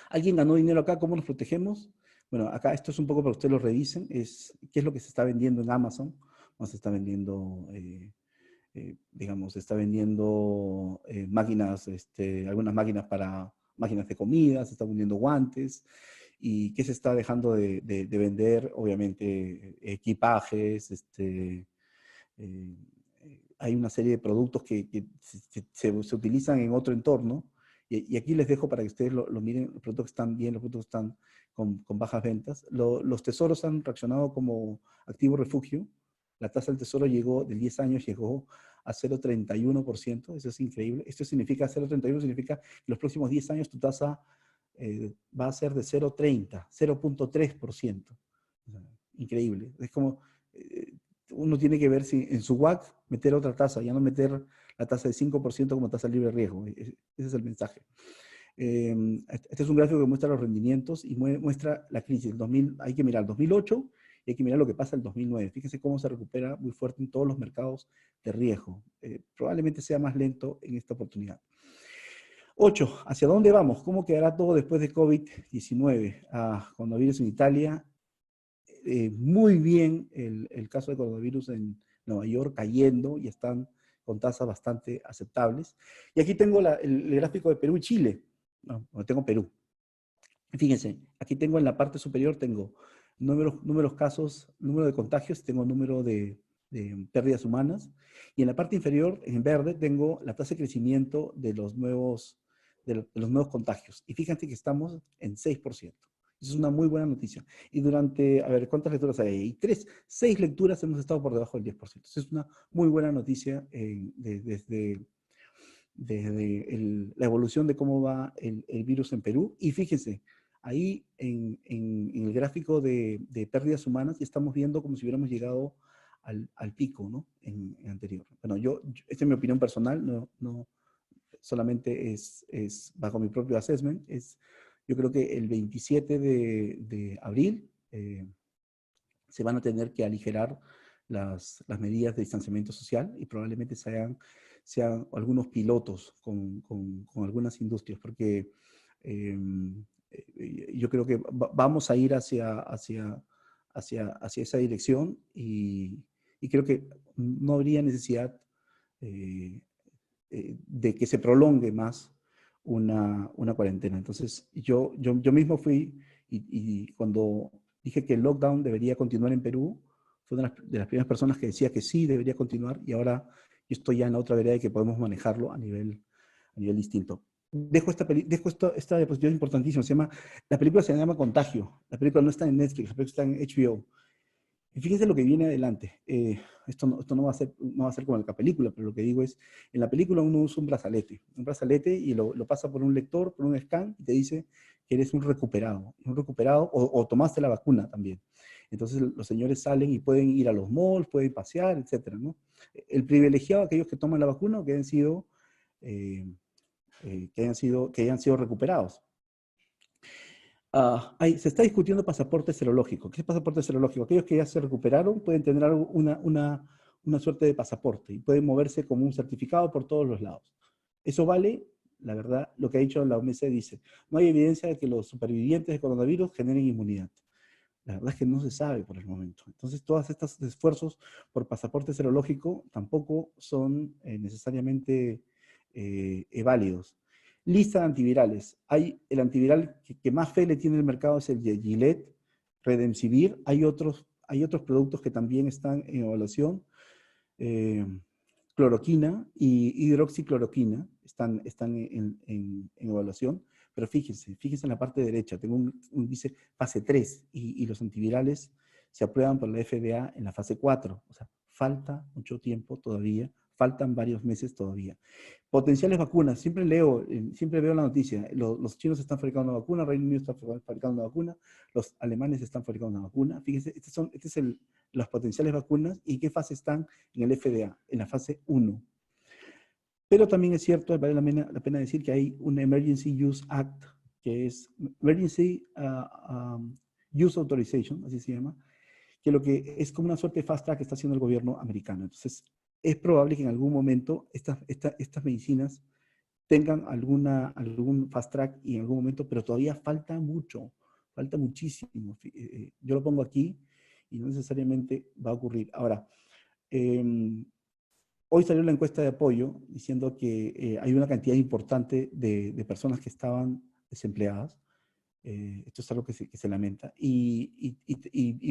¿Alguien ganó dinero acá? ¿Cómo nos protegemos? Bueno, acá esto es un poco para que ustedes lo revisen. ¿Qué es lo que se está vendiendo en Amazon? No se está vendiendo, digamos, se está vendiendo máquinas, algunas máquinas para máquinas de comida, se está vendiendo guantes. ¿Y qué se está dejando de vender? Obviamente, equipajes, hay una serie de productos que se utilizan en otro entorno, y aquí les dejo para que ustedes lo miren. Los productos están bien, los productos están con bajas ventas. Los tesoros han reaccionado como activo refugio. La tasa del tesoro de 10 años llegó a 0,31%, eso es increíble. Esto significa, 0,31 significa que en los próximos 10 años tu tasa va a ser de 0,30, 0,3%. Increíble. Es como, uno tiene que ver si en su WACC meter otra tasa, ya no meter la tasa de 5% como tasa libre de riesgo. Ese es el mensaje. Este es un gráfico que muestra los rendimientos y muestra la crisis. Hay que mirar el 2008 y hay que mirar lo que pasa en el 2009. Fíjense cómo se recupera muy fuerte en todos los mercados de riesgo. Probablemente sea más lento en esta oportunidad. 8. ¿Hacia dónde vamos? ¿Cómo quedará todo después de COVID-19? Coronavirus en Italia. Muy bien el caso de coronavirus en Nueva York cayendo, y están con tasas bastante aceptables. Y aquí tengo el gráfico de Perú y Chile. No, tengo Perú. Fíjense, aquí tengo en la parte superior, tengo número de contagios, tengo número de pérdidas humanas, y en la parte inferior, en verde, tengo la tasa de crecimiento de los nuevos contagios. Y fíjense que estamos en 6%. Eso es una muy buena noticia. Y a ver, ¿cuántas lecturas hay ahí? 6 lecturas hemos estado por debajo del 10%. Eso es una muy buena noticia desde la evolución de cómo va el virus en Perú. Y fíjense, ahí en el gráfico de pérdidas humanas, estamos viendo como si hubiéramos llegado al pico, ¿no? En anterior. Bueno, esta es mi opinión personal, no solamente es bajo mi propio assessment. Yo creo que el 27 de abril se van a tener que aligerar las medidas de distanciamiento social, y probablemente sean algunos pilotos con algunas industrias, porque yo creo que vamos a ir hacia esa dirección, y creo que no habría necesidad de que se prolongue más una cuarentena. Entonces, yo mismo fui, y cuando dije que el lockdown debería continuar en Perú, fue una de las primeras personas que decía que sí, debería continuar, y ahora yo estoy ya en la otra vereda de que podemos manejarlo a nivel distinto. Dejo esta diapositiva importantísima. La película se llama Contagio. La película no está en Netflix, la película está en HBO. Y fíjense lo que viene adelante. Esto no va a ser como en la película, pero lo que digo es, en la película uno usa un brazalete, y lo pasa por un lector, por un scan, y te dice que eres un recuperado, o tomaste la vacuna también. Entonces los señores salen y pueden ir a los malls, pueden pasear, etcétera, ¿no? El privilegiado, aquellos que toman la vacuna, que hayan sido recuperados. Se está discutiendo pasaporte serológico. ¿Qué es pasaporte serológico? Aquellos que ya se recuperaron pueden tener una suerte de pasaporte y pueden moverse como un certificado por todos los lados. Eso vale, la verdad, lo que ha dicho la OMS dice, no hay evidencia de que los supervivientes de coronavirus generen inmunidad. La verdad es que no se sabe por el momento. Entonces, todos estos esfuerzos por pasaporte serológico tampoco son necesariamente válidos. Lista de antivirales. Hay el antiviral que más fe le tiene el mercado es el de Gillette, Redemsivir. Hay otros productos que también están en evaluación. Cloroquina y hidroxicloroquina están en evaluación. Pero fíjense en la parte derecha, tengo dice fase 3 y los antivirales se aprueban por la FDA en la fase 4. O sea, falta mucho tiempo todavía, faltan varios meses todavía. Potenciales vacunas, siempre veo la noticia, los chinos están fabricando una vacuna, Reino Unido está fabricando una vacuna, los alemanes están fabricando una vacuna. Fíjense, las potenciales vacunas y qué fase están en el FDA, en la fase 1. Pero también es cierto, vale la pena decir que hay un Emergency Use Act, que es Emergency Use Authorization, así se llama, que lo que es como una suerte de fast track que está haciendo el gobierno americano. Entonces, es probable que en algún momento estas medicinas tengan algún fast track y en algún momento, pero todavía falta mucho, falta muchísimo. Yo lo pongo aquí y no necesariamente va a ocurrir. Ahora, hoy salió la encuesta de apoyo diciendo que hay una cantidad importante de personas que estaban desempleadas. Esto es algo que se lamenta. Y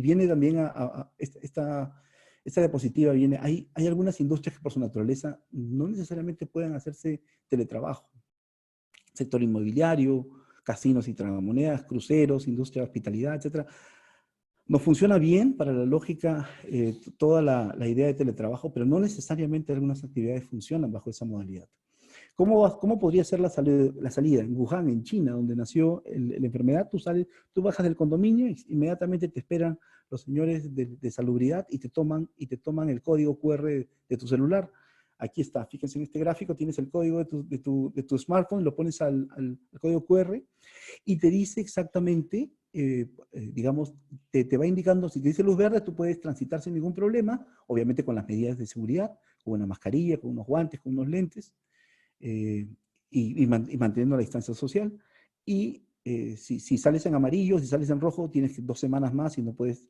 viene también esta diapositiva, hay algunas industrias que por su naturaleza no necesariamente pueden hacerse teletrabajo. Sector inmobiliario, casinos y tragamonedas, cruceros, industria de hospitalidad, etc. Nos funciona bien para la lógica toda la idea de teletrabajo, pero no necesariamente algunas actividades funcionan bajo esa modalidad. ¿Cómo podría ser la salida? En Wuhan, en China, donde nació la enfermedad, tú bajas del condominio y inmediatamente te esperan los señores de salubridad y te toman el código QR de tu celular. Aquí está, fíjense en este gráfico, tienes el código de tu smartphone, lo pones al código QR y te dice exactamente, digamos, te va indicando, si te dice luz verde, tú puedes transitar sin ningún problema, obviamente con las medidas de seguridad, con una mascarilla, con unos guantes, con unos lentes, y manteniendo la distancia social. Y si sales en amarillo, si sales en rojo, tienes 2 semanas más y no puedes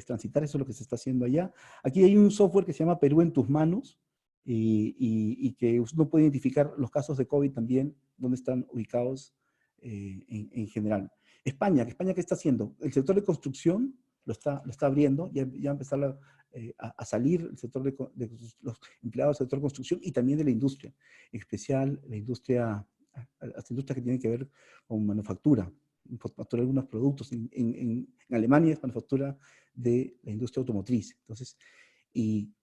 transitar. Eso es lo que se está haciendo allá. Aquí hay un software que se llama Perú en tus manos y que uno puede identificar los casos de COVID también, donde están ubicados en general. España, ¿qué está haciendo? El sector de construcción lo está abriendo, ya empezar a salir el sector de los empleados del sector de construcción y también de la industria, en especial las industrias que tienen que ver con manufactura de algunos productos. En Alemania es manufactura de la industria automotriz. Entonces,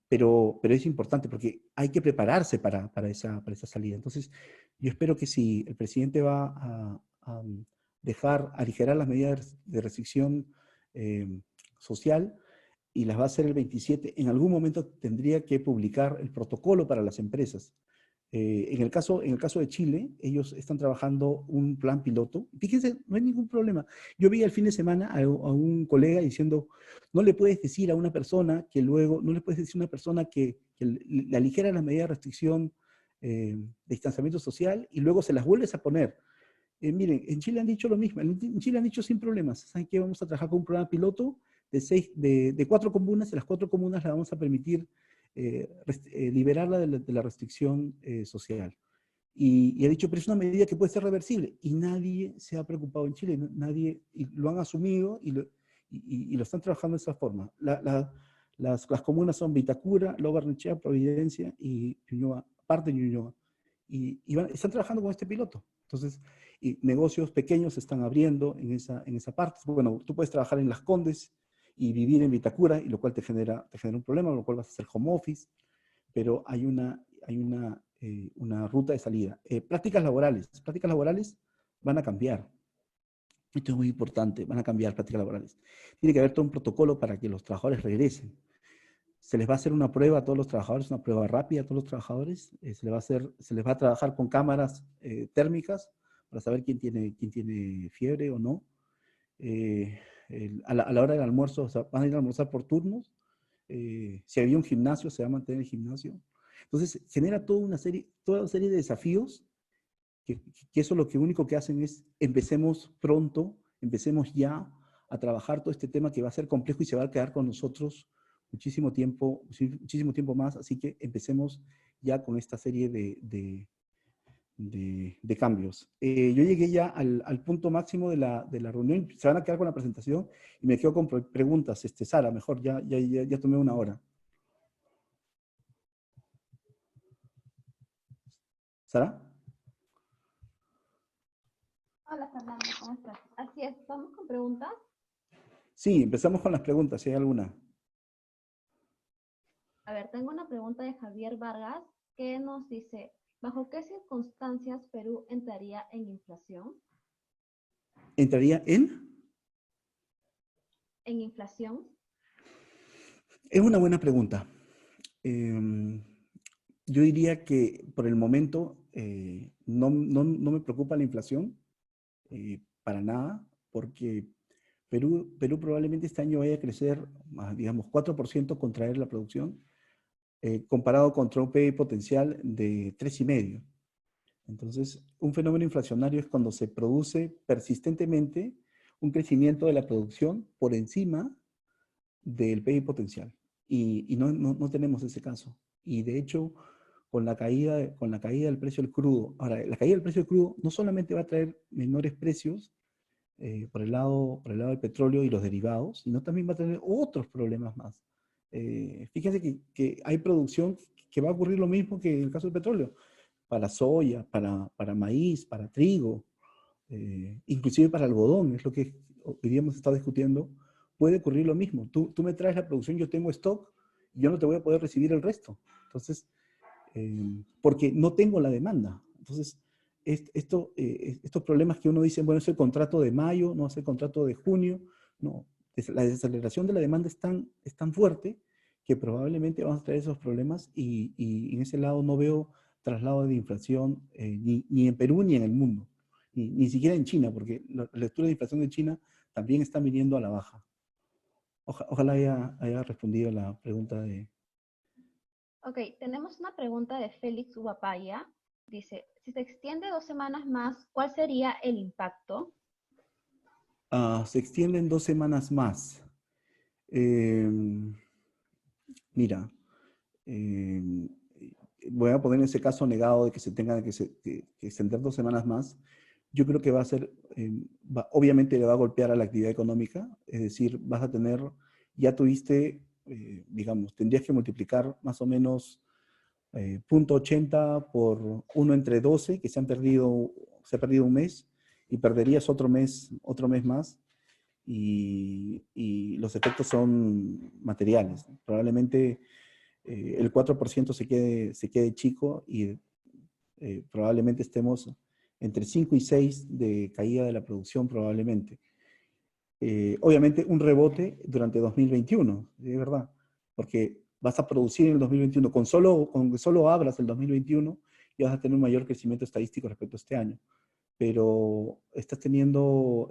pero es importante porque hay que prepararse para esa salida. Entonces, yo espero que si el presidente va a aligerar las medidas de restricción social y las va a hacer el 27, en algún momento tendría que publicar el protocolo para las empresas. En el caso de Chile, ellos están trabajando un plan piloto. Fíjense, no hay ningún problema. Yo vi el fin de semana a un colega diciendo, no le puedes decir a una persona que le aligera las medidas de restricción de distanciamiento social y luego se las vuelves a poner. Miren, en Chile han dicho lo mismo. En Chile han dicho sin problemas. ¿Saben qué? Vamos a trabajar con un programa piloto de 4 comunas. Y las 4 comunas las vamos a permitir liberarla de la restricción social. Y ha dicho, pero es una medida que puede ser reversible. Y nadie se ha preocupado en Chile. Nadie, y lo han asumido y lo están trabajando de esa forma. Las comunas son Vitacura, Lo Barnechea, Providencia y Ñuñoa, parte de Ñuñoa. Y están trabajando con este piloto. Entonces, y negocios pequeños se están abriendo en esa parte. Bueno, tú puedes trabajar en Las Condes y vivir en Vitacura, y lo cual te genera un problema, lo cual vas a hacer home office, pero hay una ruta de salida. Prácticas laborales van a cambiar. Esto es muy importante, van a cambiar prácticas laborales. Tiene que haber todo un protocolo para que los trabajadores regresen. Se les va a hacer una prueba a todos los trabajadores, una prueba rápida a todos los trabajadores. Se les va a trabajar con cámaras térmicas para saber quién tiene fiebre o no. a la hora del almuerzo, o sea, van a ir a almorzar por turnos. Si había un gimnasio, se va a mantener el gimnasio. Entonces, genera toda una serie de desafíos que eso lo que único que hacen es empecemos pronto, empecemos ya a trabajar todo este tema que va a ser complejo y se va a quedar con nosotros muchísimo tiempo más, así que empecemos ya con esta serie de cambios. Yo llegué ya al punto máximo de la reunión, se van a quedar con la presentación y me quedo con preguntas. Sara, mejor, ya tomé una hora. ¿Sara? Hola Fernando, ¿cómo estás? Así es, vamos con preguntas. Sí, empezamos con las preguntas, si hay alguna. A ver, tengo una pregunta de Javier Vargas que nos dice, ¿bajo qué circunstancias Perú entraría en inflación? ¿Entraría en? ¿En inflación? Es una buena pregunta. Yo diría que por el momento no me preocupa la inflación para nada, porque Perú probablemente este año vaya a crecer, digamos, 4% contraer la producción, comparado contra un PIB potencial de 3,5. Entonces, un fenómeno inflacionario es cuando se produce persistentemente un crecimiento de la producción por encima del PIB potencial. Y no tenemos ese caso. Y de hecho, con la caída del precio del crudo, ahora, la caída del precio del crudo no solamente va a traer menores precios por el lado del petróleo y los derivados, sino también va a tener otros problemas más. Fíjense que hay producción que va a ocurrir lo mismo que en el caso del petróleo, para soya, para maíz, para trigo, inclusive para algodón, es lo que hoy día hemos estado discutiendo, puede ocurrir lo mismo. Tú me traes la producción, yo tengo stock, y yo no te voy a poder recibir el resto. Entonces, porque no tengo la demanda. Entonces, estos problemas que uno dice, bueno, es el contrato de mayo, no es el contrato de junio, no, la desaceleración de la demanda es tan fuerte que probablemente vamos a traer esos problemas y en ese lado no veo traslado de inflación ni en Perú ni en el mundo, ni siquiera en China, porque la lectura de inflación de China también está viniendo a la baja. Ojalá haya respondido la pregunta de... Ok, tenemos una pregunta de Félix Guapaya. Dice, si se extiende 2 semanas más, ¿cuál sería el impacto? Se extienden 2 semanas más. Eh, Mira, eh, voy a poner ese caso negado de que se tenga que extender 2 semanas más. Yo creo que va a ser, obviamente le va a golpear a la actividad económica, es decir, ya tuviste, digamos, tendrías que multiplicar más o menos 0,80 por 1 entre 12, que se ha perdido un mes, y perderías otro mes más, y los efectos son materiales. Probablemente el 4% se quede chico y probablemente estemos entre 5 y 6 de caída de la producción probablemente. Obviamente un rebote durante 2021, de verdad, porque vas a producir en el 2021, con que solo abras el 2021 y vas a tener un mayor crecimiento estadístico respecto a este año, pero estás teniendo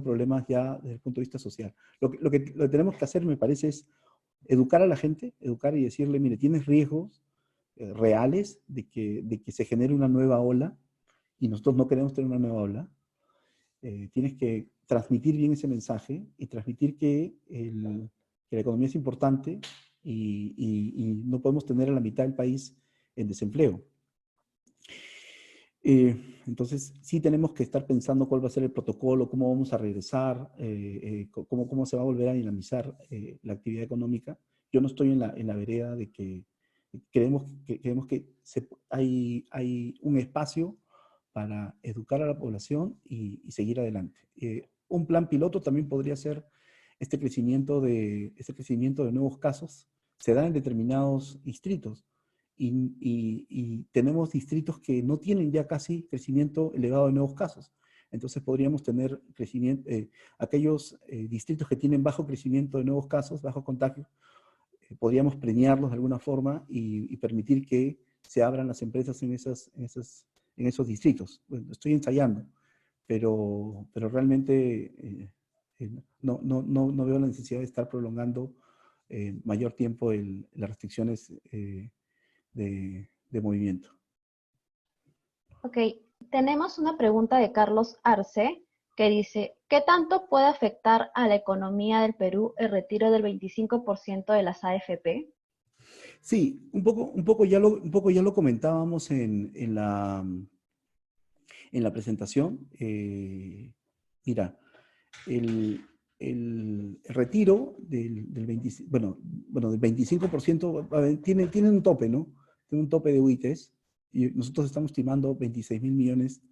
problemas ya desde el punto de vista social. Lo que tenemos que hacer, me parece, es educar a la gente, educar y decirle, mire, tienes riesgos reales de que se genere una nueva ola, y nosotros no queremos tener una nueva ola. Tienes que transmitir bien ese mensaje y transmitir que la economía es importante y no podemos tener a la mitad del país en desempleo. Entonces, sí tenemos que estar pensando cuál va a ser el protocolo, cómo vamos a regresar, cómo se va a volver a dinamizar la actividad económica. Yo no estoy en la vereda de que creemos que hay un espacio para educar a la población y seguir adelante. Un plan piloto también podría ser este crecimiento de nuevos casos. Se da en determinados distritos y tenemos distritos que no tienen ya casi crecimiento elevado de nuevos casos. Entonces podríamos tener aquellos distritos que tienen bajo crecimiento de nuevos casos, bajo contagio, podríamos premiarlos de alguna forma y permitir que se abran las empresas en esos distritos. Bueno, estoy ensayando, pero realmente No veo la necesidad de estar prolongando mayor tiempo las restricciones de movimiento. Ok, tenemos una pregunta de Carlos Arce que dice, ¿qué tanto puede afectar a la economía del Perú el retiro del 25% de las AFP? Sí, un poco ya lo comentábamos en la presentación. Mira, el, el retiro del 25, del 25% tiene un tope, ¿no? Tiene un tope de UITs y nosotros estamos estimando 26.000 millones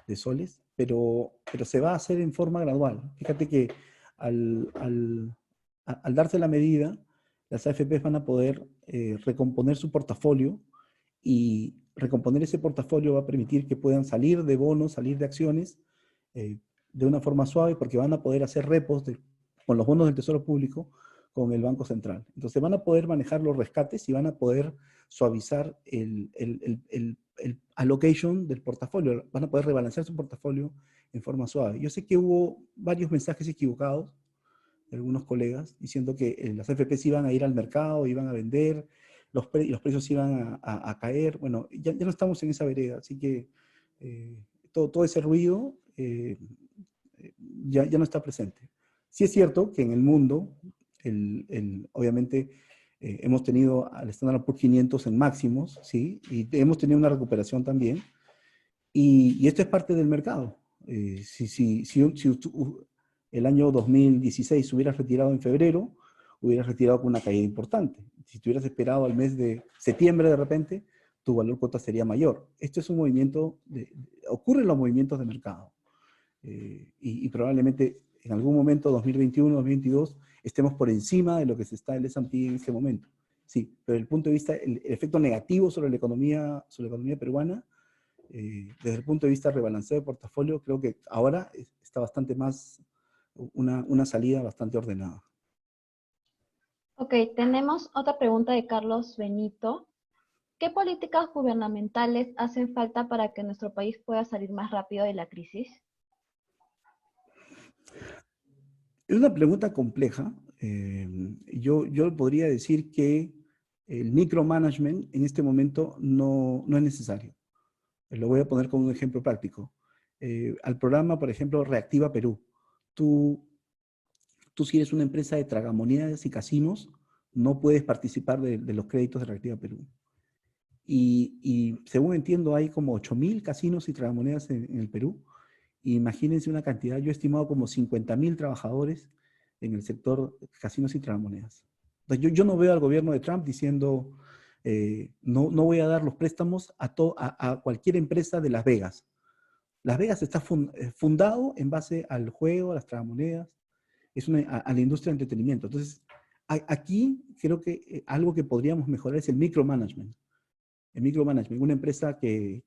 de soles, pero se va a hacer en forma gradual. Fíjate que al, al, al darse la medida, las AFPs van a poder recomponer su portafolio y recomponer ese portafolio va a permitir que puedan salir de bonos, salir de acciones eh, de una forma suave porque van a poder hacer repos con los bonos del Tesoro Público con el Banco Central. Entonces van a poder manejar los rescates y van a poder suavizar el allocation del portafolio, van a poder rebalancear su portafolio en forma suave. Yo sé que hubo varios mensajes equivocados de algunos colegas diciendo que las FPs iban a ir al mercado, iban a vender, los precios iban a caer. Bueno, ya no estamos en esa vereda, así que todo ese ruido ya no está presente. Sí es cierto que en el mundo, obviamente, hemos tenido al Standard Poor's 500 en máximos, ¿sí? Y hemos tenido una recuperación también. Y esto es parte del mercado. Si el año 2016 se hubiera retirado en febrero, hubieras retirado con una caída importante. Si te hubieras esperado al mes de septiembre de repente, tu valor cuota sería mayor. Esto es un movimiento, ocurren los movimientos de mercado. Y probablemente en algún momento, 2021, 2022, estemos por encima de lo que se está en el S&P en este momento. Sí, pero desde el punto de vista, el efecto negativo sobre la economía peruana, desde el punto de vista de rebalanceo de portafolio, creo que ahora está bastante más, una salida bastante ordenada. Ok, tenemos otra pregunta de Carlos Benito. ¿Qué políticas gubernamentales hacen falta para que nuestro país pueda salir más rápido de la crisis? Es una pregunta compleja. Yo podría decir que el micromanagement en este momento no es necesario. Lo voy a poner como un ejemplo práctico. Al programa, por ejemplo, Reactiva Perú. Tú, tú si eres una empresa de tragamonedas y casinos, no puedes participar de los créditos de Reactiva Perú. Y según entiendo, hay como 8.000 casinos y tragamonedas en el Perú. Imagínense una cantidad, yo he estimado como 50.000 trabajadores en el sector casinos y tragamonedas. Entonces, yo no veo al gobierno de Trump diciendo, no voy a dar los préstamos a cualquier empresa de Las Vegas. Las Vegas está fundado en base al juego, a las tragamonedas, a la industria de entretenimiento. Entonces, aquí creo que algo que podríamos mejorar es el micromanagement. El micromanagement, una empresa que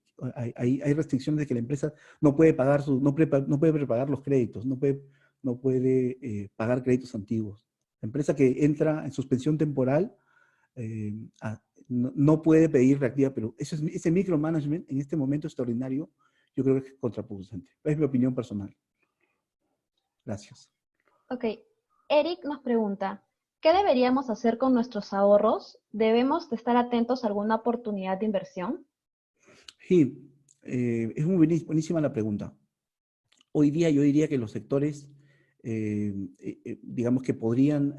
hay restricciones de que la empresa no puede pagar no puede prepagar los créditos, no puede pagar créditos antiguos. La empresa que entra en suspensión temporal eh, no puede pedir reactiva, pero ese micromanagement en este momento extraordinario yo creo que es contraproducente. Es mi opinión personal. Gracias. Ok, Eric nos pregunta, ¿qué deberíamos hacer con nuestros ahorros? ¿Debemos de estar atentos a alguna oportunidad de inversión? Sí, es muy buenísima la pregunta. Hoy día yo diría que los sectores, digamos que podrían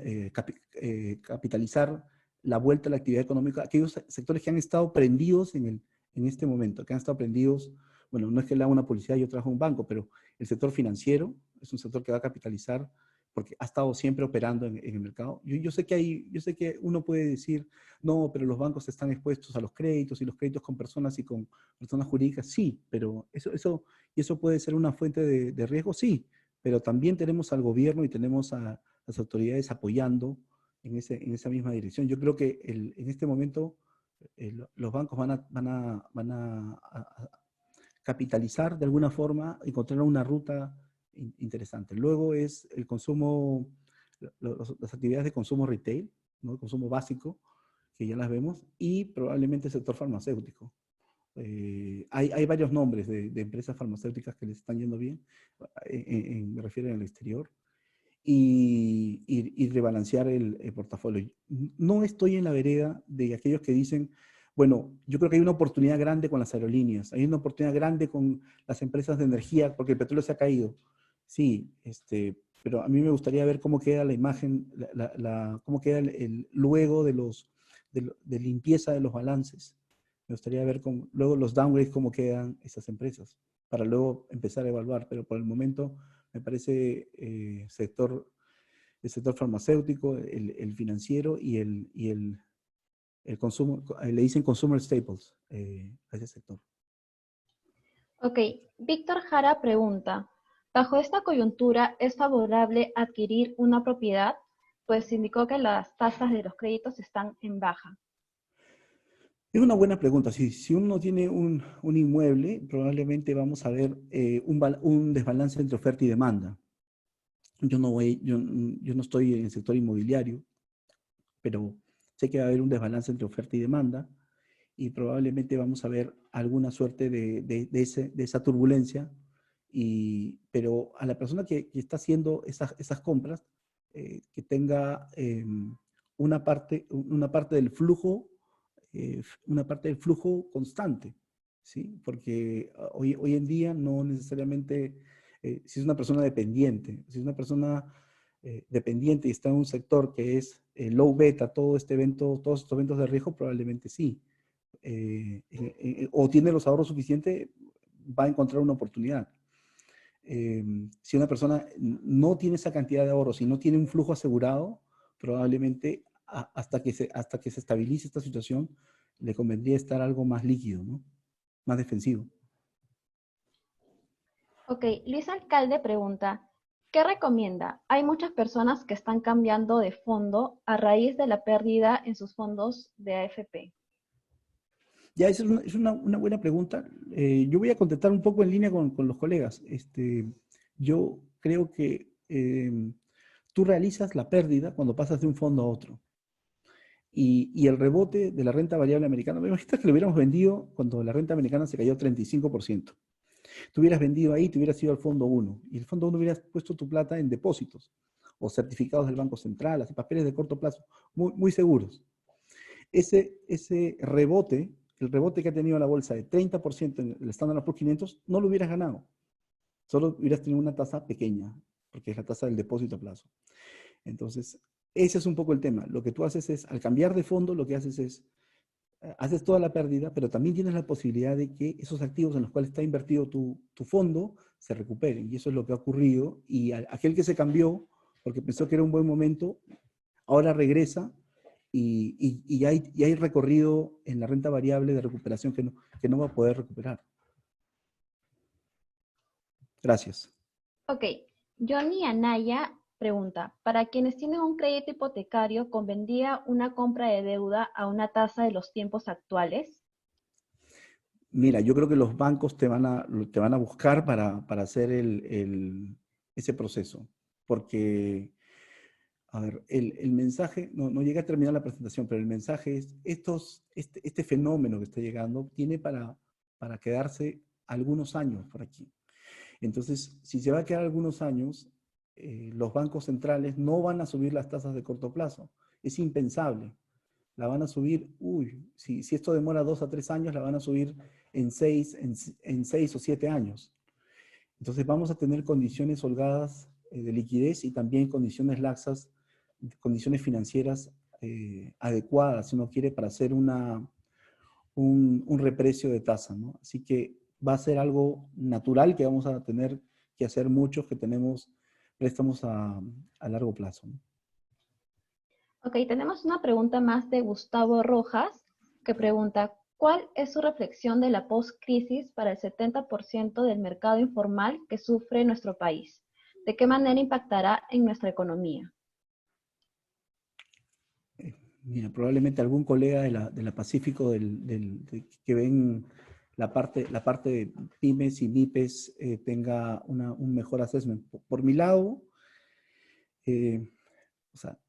capitalizar la vuelta a la actividad económica, aquellos sectores que han estado prendidos en este momento, que han estado prendidos, bueno, no es que le haga una publicidad, yo trabajo en un banco, pero el sector financiero es un sector que va a capitalizar porque ha estado siempre operando en el mercado. Yo sé yo sé que uno puede decir, no, pero los bancos están expuestos a los créditos y los créditos con personas y con personas jurídicas, sí, pero eso puede ser una fuente de riesgo, sí, pero también tenemos al gobierno y tenemos a las autoridades apoyando en esa misma dirección. Yo creo que en este momento los bancos van a capitalizar de alguna forma, encontrar una ruta interesante. Luego es el consumo, las actividades de consumo retail, ¿no? El consumo básico, que ya las vemos, y probablemente el sector farmacéutico. Hay varios nombres de empresas farmacéuticas que les están yendo bien, me refiero en el exterior, y rebalancear el portafolio. No estoy en la vereda de aquellos que dicen, bueno, yo creo que hay una oportunidad grande con las aerolíneas, hay una oportunidad grande con las empresas de energía, porque el petróleo se ha caído. Sí, pero a mí me gustaría ver cómo queda la imagen, cómo queda luego de limpieza de los balances. Me gustaría ver luego los downgrades, cómo quedan esas empresas, para luego empezar a evaluar, pero por el momento me parece el sector farmacéutico, el financiero el consumo, le dicen consumer staples a ese sector. Ok, Víctor Jara pregunta, ¿bajo esta coyuntura es favorable adquirir una propiedad? Pues indicó que las tasas de los créditos están en baja. Es una buena pregunta. Si uno tiene un inmueble, probablemente vamos a ver un desbalance entre oferta y demanda. Yo no estoy en el sector inmobiliario, pero sé que va a haber un desbalance entre oferta y demanda y probablemente vamos a ver alguna suerte de esa turbulencia, pero a la persona que está haciendo esas compras, que tenga una parte del flujo, una parte del flujo constante, ¿sí? Porque hoy en día no necesariamente, si es una persona dependiente, si es una persona dependiente y está en un sector que es low beta, todos estos eventos de riesgo, probablemente sí. O tiene los ahorros suficientes, va a encontrar una oportunidad. Si una persona no tiene esa cantidad de ahorros y no tiene un flujo asegurado, probablemente hasta que se estabilice esta situación, le convendría estar algo más líquido, ¿no? Más defensivo. Ok, Luis Alcalde pregunta, ¿qué recomienda? Hay muchas personas que están cambiando de fondo a raíz de la pérdida en sus fondos de AFP. Ya, esa es una buena pregunta. Yo voy a contestar un poco en línea con los colegas. Yo creo que tú realizas la pérdida cuando pasas de un fondo a otro. Y el rebote de la renta variable americana, me imagino que lo hubiéramos vendido cuando la renta americana se cayó 35%. Tú hubieras vendido ahí, te hubieras ido al fondo uno y el fondo uno hubieras puesto tu plata en depósitos o certificados del Banco Central, así papeles de corto plazo, muy, muy seguros. Ese rebote, el rebote que ha tenido la bolsa de 30% en el Standard Poor's 500, no lo hubieras ganado. Solo hubieras tenido una tasa pequeña, porque es la tasa del depósito a plazo. Entonces, ese es un poco el tema. Lo que tú haces es, al cambiar de fondo, lo que haces es, haces toda la pérdida, pero también tienes la posibilidad de que esos activos en los cuales está invertido tu fondo se recuperen. Y eso es lo que ha ocurrido. Y aquel que se cambió, porque pensó que era un buen momento, ahora regresa y hay recorrido en la renta variable de recuperación que no va a poder recuperar. Gracias. Ok, Johnny Anaya pregunta, para quienes tienen un crédito hipotecario, ¿convendría una compra de deuda a una tasa de los tiempos actuales? Mira, yo creo que los bancos te van a buscar para hacer ese proceso, porque, a ver, el mensaje, no llegué a terminar la presentación, pero el mensaje es, este fenómeno que está llegando tiene para quedarse algunos años por aquí. Entonces, si se va a quedar algunos años, los bancos centrales no van a subir las tasas de corto plazo. Es impensable. La van a subir, si esto demora 2 a 3 años, la van a subir en 6 o 7 años. Entonces vamos a tener condiciones holgadas de liquidez y también condiciones laxas, condiciones financieras adecuadas, si uno quiere, para hacer un reprecio de tasa, ¿no? Así que va a ser algo natural que vamos a tener que hacer muchos que tenemos préstamos a largo plazo, ¿no? Ok, tenemos una pregunta más de Gustavo Rojas, que pregunta, ¿cuál es su reflexión de la post-crisis para el 70% del mercado informal que sufre nuestro país? ¿De qué manera impactará en nuestra economía? Mira, probablemente algún colega de la Pacífico que ven la parte de pymes y MIPES tenga un mejor assessment. Por mi lado, o sea,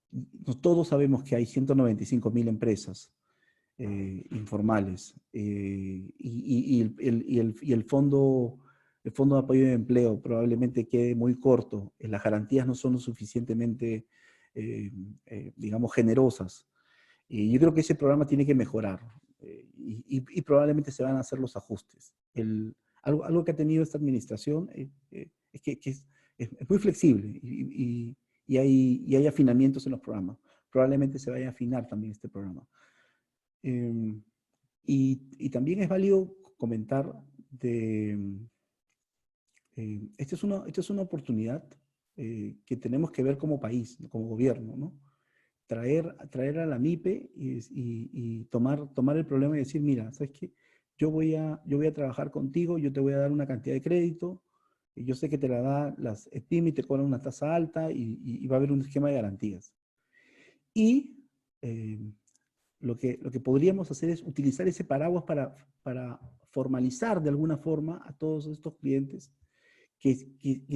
todos sabemos que hay 195.000 empresas informales y el fondo el Fondo de Apoyo de Empleo probablemente quede muy corto, las garantías no son lo suficientemente, digamos, generosas. Y yo creo que ese programa tiene que mejorar y probablemente se van a hacer los ajustes. Algo que ha tenido esta administración es que es muy flexible y hay afinamientos en los programas. Probablemente se vaya a afinar también este programa. Y también es válido comentar de... esta es una oportunidad que tenemos que ver como país, como gobierno, ¿no? Traer a la MIPE y tomar el problema y decir, mira, ¿sabes qué? Yo voy a trabajar contigo, yo te voy a dar una cantidad de crédito, y yo sé que te la da las EPIM y te cobran una tasa alta y va a haber un esquema de garantías. Y eh, lo que podríamos hacer es utilizar ese paraguas para formalizar de alguna forma a todos estos clientes que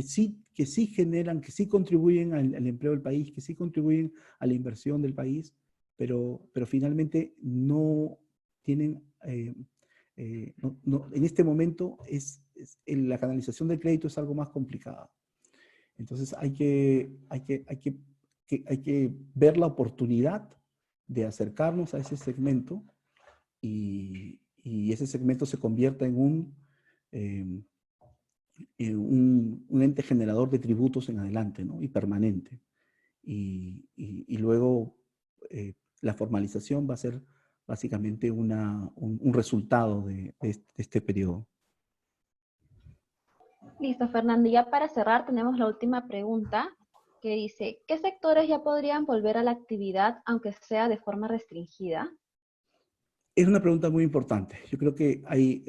sí generan, que sí contribuyen al empleo del país, que sí contribuyen a la inversión del país, pero finalmente no tienen, en este momento la canalización del crédito es algo más complicado. Entonces hay que ver la oportunidad de acercarnos a ese segmento y ese segmento se convierta eh, en un ente generador de tributos en adelante, ¿no? Y permanente. Y luego la formalización va a ser básicamente un resultado de este periodo. Listo, Fernando. Y ya para cerrar tenemos la última pregunta que dice, ¿qué sectores ya podrían volver a la actividad aunque sea de forma restringida? Es una pregunta muy importante. Yo creo que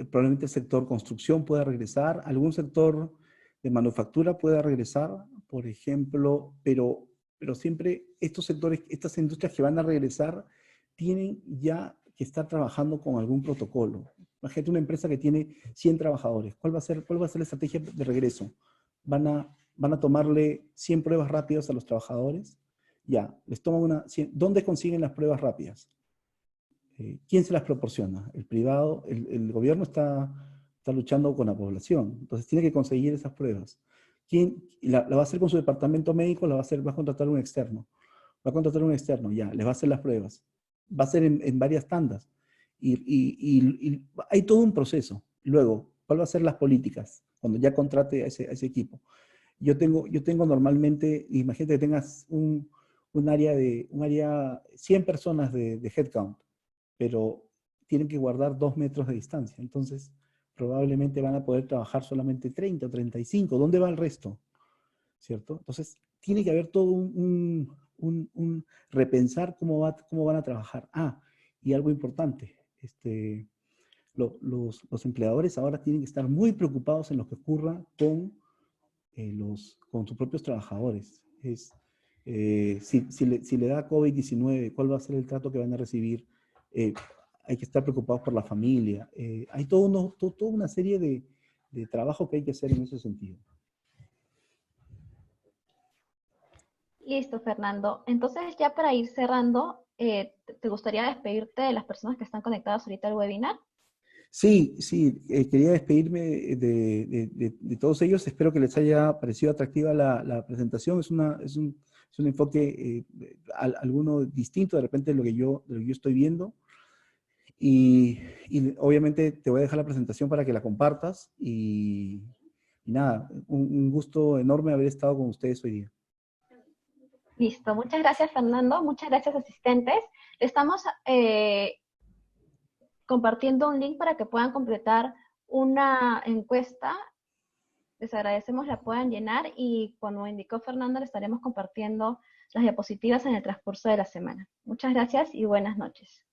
probablemente el sector construcción pueda regresar, algún sector de manufactura pueda regresar, por ejemplo, pero siempre estos sectores, estas industrias que van a regresar, tienen ya que estar trabajando con algún protocolo. Imagínate una empresa que tiene 100 trabajadores. ¿Cuál va a ser la estrategia de regreso? ¿Van a tomarle 100 pruebas rápidas a los trabajadores? Ya, les toman 100. ¿Dónde consiguen las pruebas rápidas? ¿Quién se las proporciona? El privado, el gobierno está luchando con la población, entonces tiene que conseguir esas pruebas. ¿Quién la va a hacer con su departamento médico? Va a contratar un externo. Va a contratar un externo, ya, les va a hacer las pruebas. Va a ser en varias tandas. Y hay todo un proceso. Luego, ¿cuál va a ser las políticas cuando ya contrate a ese equipo? Yo tengo normalmente, imagínate que tengas un área, 100 personas de headcount, pero tienen que guardar 2 metros de distancia. Entonces, probablemente van a poder trabajar solamente 30 o 35. ¿Dónde va el resto? ¿Cierto? Entonces, tiene que haber todo un repensar cómo van a trabajar. Y algo importante, los empleadores ahora tienen que estar muy preocupados en lo que ocurra con sus propios trabajadores. Si le da COVID-19, ¿cuál va a ser el trato que van a recibir? Eh, Hay que estar preocupados por la familia. Hay toda una serie de trabajo que hay que hacer en ese sentido. Listo, Fernando. Entonces, ya para ir cerrando, ¿te gustaría despedirte de las personas que están conectadas ahorita al webinar? Sí, sí, quería despedirme de todos ellos. Espero que les haya parecido atractiva la presentación. Es un enfoque alguno distinto de repente de lo que yo estoy viendo. Y obviamente te voy a dejar la presentación para que la compartas. Y nada, un gusto enorme haber estado con ustedes hoy día. Listo. Muchas gracias, Fernando. Muchas gracias, asistentes. Le estamos compartiendo un link para que puedan completar una encuesta. Les agradecemos la puedan llenar y como indicó Fernando, le estaremos compartiendo las diapositivas en el transcurso de la semana. Muchas gracias y buenas noches.